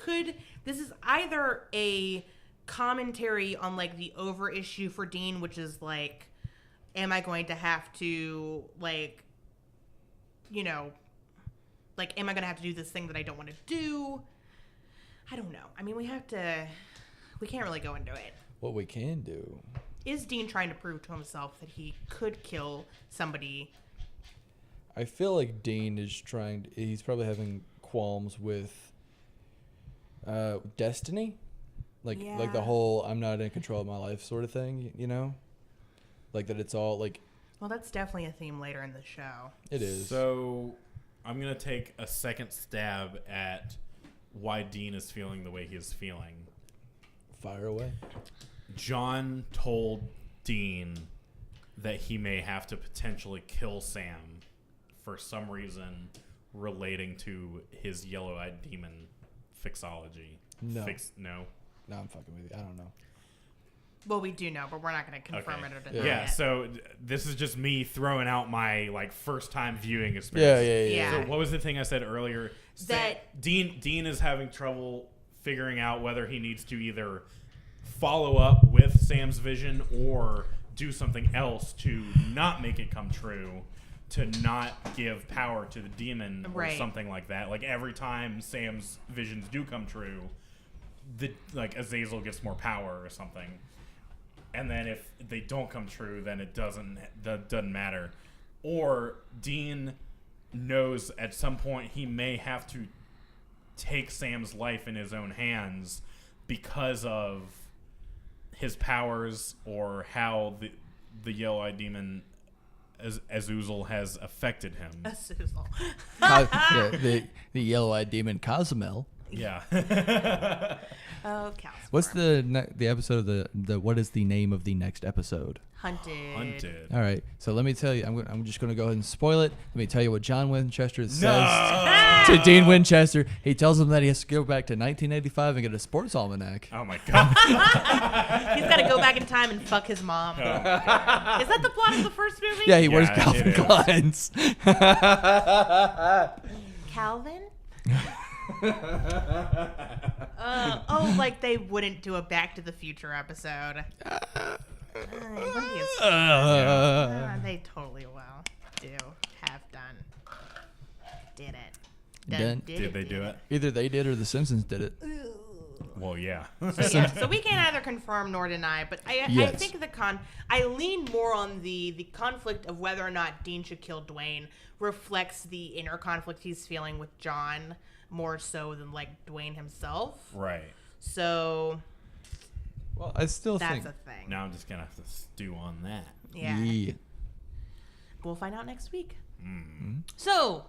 is either a commentary on, like, the over issue for Dean, which is, like, am I going to have to, like, you know, like, am I going to have to do this thing that I don't want to do? I don't know. I mean, we can't really go into it.
What we can do.
Is Dean trying to prove to himself that he could kill somebody?
I feel like Dean is he's probably having qualms with destiny. Like the
Yeah.
whole I'm not in control of my life sort of thing, you know? Like that it's all like
Well, that's definitely a theme later in the show.
it is.
So I'm going to take a second stab at why Dean is feeling the way he is feeling.
Fire away.
John told Dean that he may have to potentially kill Sam for some reason relating to his yellow-eyed demon fixology.
No.
No?
No, I'm fucking with you. I don't know.
Well, we do know, but we're not going to confirm it or deny
Yeah,
it.
so this is just me throwing out my like first time viewing
Yeah,
experience.
Yeah.
So what was the thing I said earlier?
That-
Dean is having trouble figuring out whether he needs to either follow up with Sam's vision or do something else to not make it come true, to not give power to the demon or
Right.
something like that. Like every time Sam's visions do come true, Azazel gets more power or something. And then if they don't come true, then that doesn't matter. Or Dean knows at some point he may have to take Sam's life in his own hands because of his powers or how the yellow-eyed demon Azazel has affected him.
Azazel.
The yellow-eyed demon Cozumel.
Yeah.
Oh, cows.
What's the episode of the what is the name of the next episode?
Hunted.
All right, so let me tell you. I'm just going to go ahead and spoil it. Let me tell you what John Winchester says to Dean Winchester. He tells him that he has to go back to 1985 and get a sports almanac.
Oh my god.
He's got to go back in time and fuck his mom.
Oh.
Is that the plot of the first movie?
Yeah, he wears
Yeah,
Calvin
it is.
Kleins.
Calvin? Like they wouldn't do a Back to the Future episode. They totally will. Have done. Did it.
Done.
Did they do it?
Either they did or The Simpsons did it.
Well, yeah.
So we can't either confirm nor deny, but I
Yes.
think I lean more on the conflict of whether or not Dean should kill Dwayne reflects the inner conflict he's feeling with John more so than like Dwayne himself.
Right.
So
Well, I still
that's
think.
a thing.
Now I'm just going to have to stew on that.
Yeah. We'll find out next week.
Mm.
So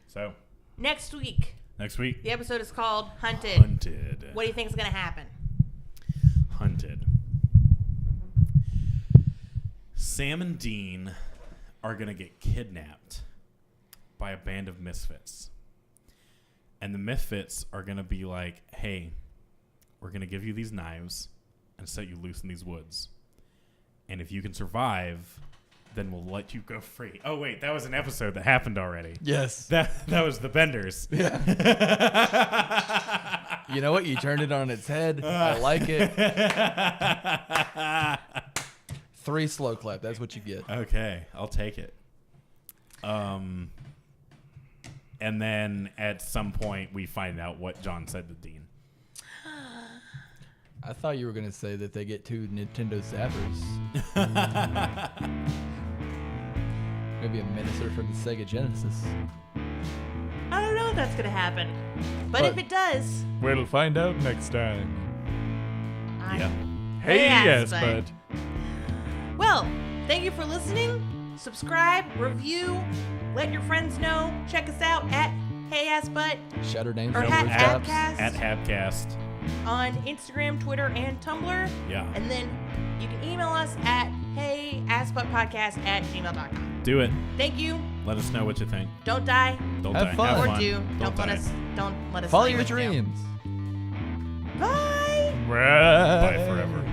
So,
next week,
next week.
the episode is called Hunted.
Hunted.
What do you think is going to happen?
Hunted. Sam and Dean are going to get kidnapped by a band of misfits. And the misfits are going to be like, hey, we're going to give you these knives and set you loose in these woods. And if you can survive, then we'll let you go free. Oh, wait, that was an episode that happened already.
Yes.
That was the Benders.
Yeah. You know what? You turned it on its head. I like it. 3 slow clap. That's what you get.
Okay, I'll take it. And then at some point we find out what John said to Dean.
I thought you were going to say that they get 2 Nintendo Zappers. Maybe a minister from the Sega Genesis.
I don't know if that's going to happen. But if it does,
We'll find out next time.
I-
Yeah.
Hey,
Yes,
yes,
but-
but
Well, Thank you for listening. Subscribe, review, let your friends know. Check us out at Hey Assbutt
Shout our names
or
over
at
the tops.
Habcast
At Habcast.
on Instagram, Twitter, and Tumblr.
Yeah.
And then you can email us at heyassbuttpodcast@gmail.com.
Do it.
Thank you.
Let us know what you think.
Don't die.
Don't
Have
die.
fun.
Or
Have
do.
fun.
Don't let
die.
us
Follow
tell you
your
what to do.
dreams.
Bye.
Bye forever.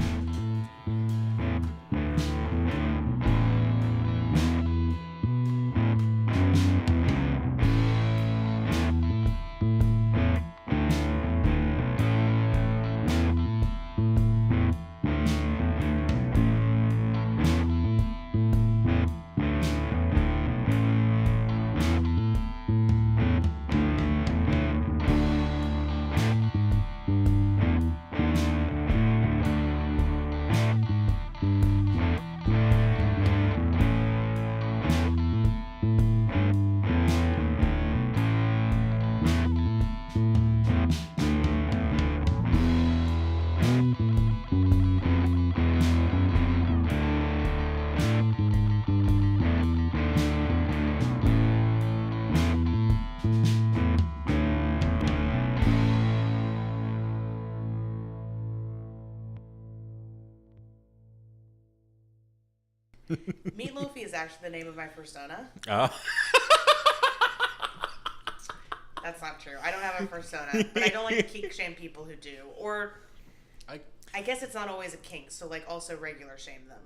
Meatloafy is actually the name of my persona.
Oh.
That's not true. I don't have a persona, but I don't like to kink shame people who do. Or I guess it's not always a kink, so like also regular shame them.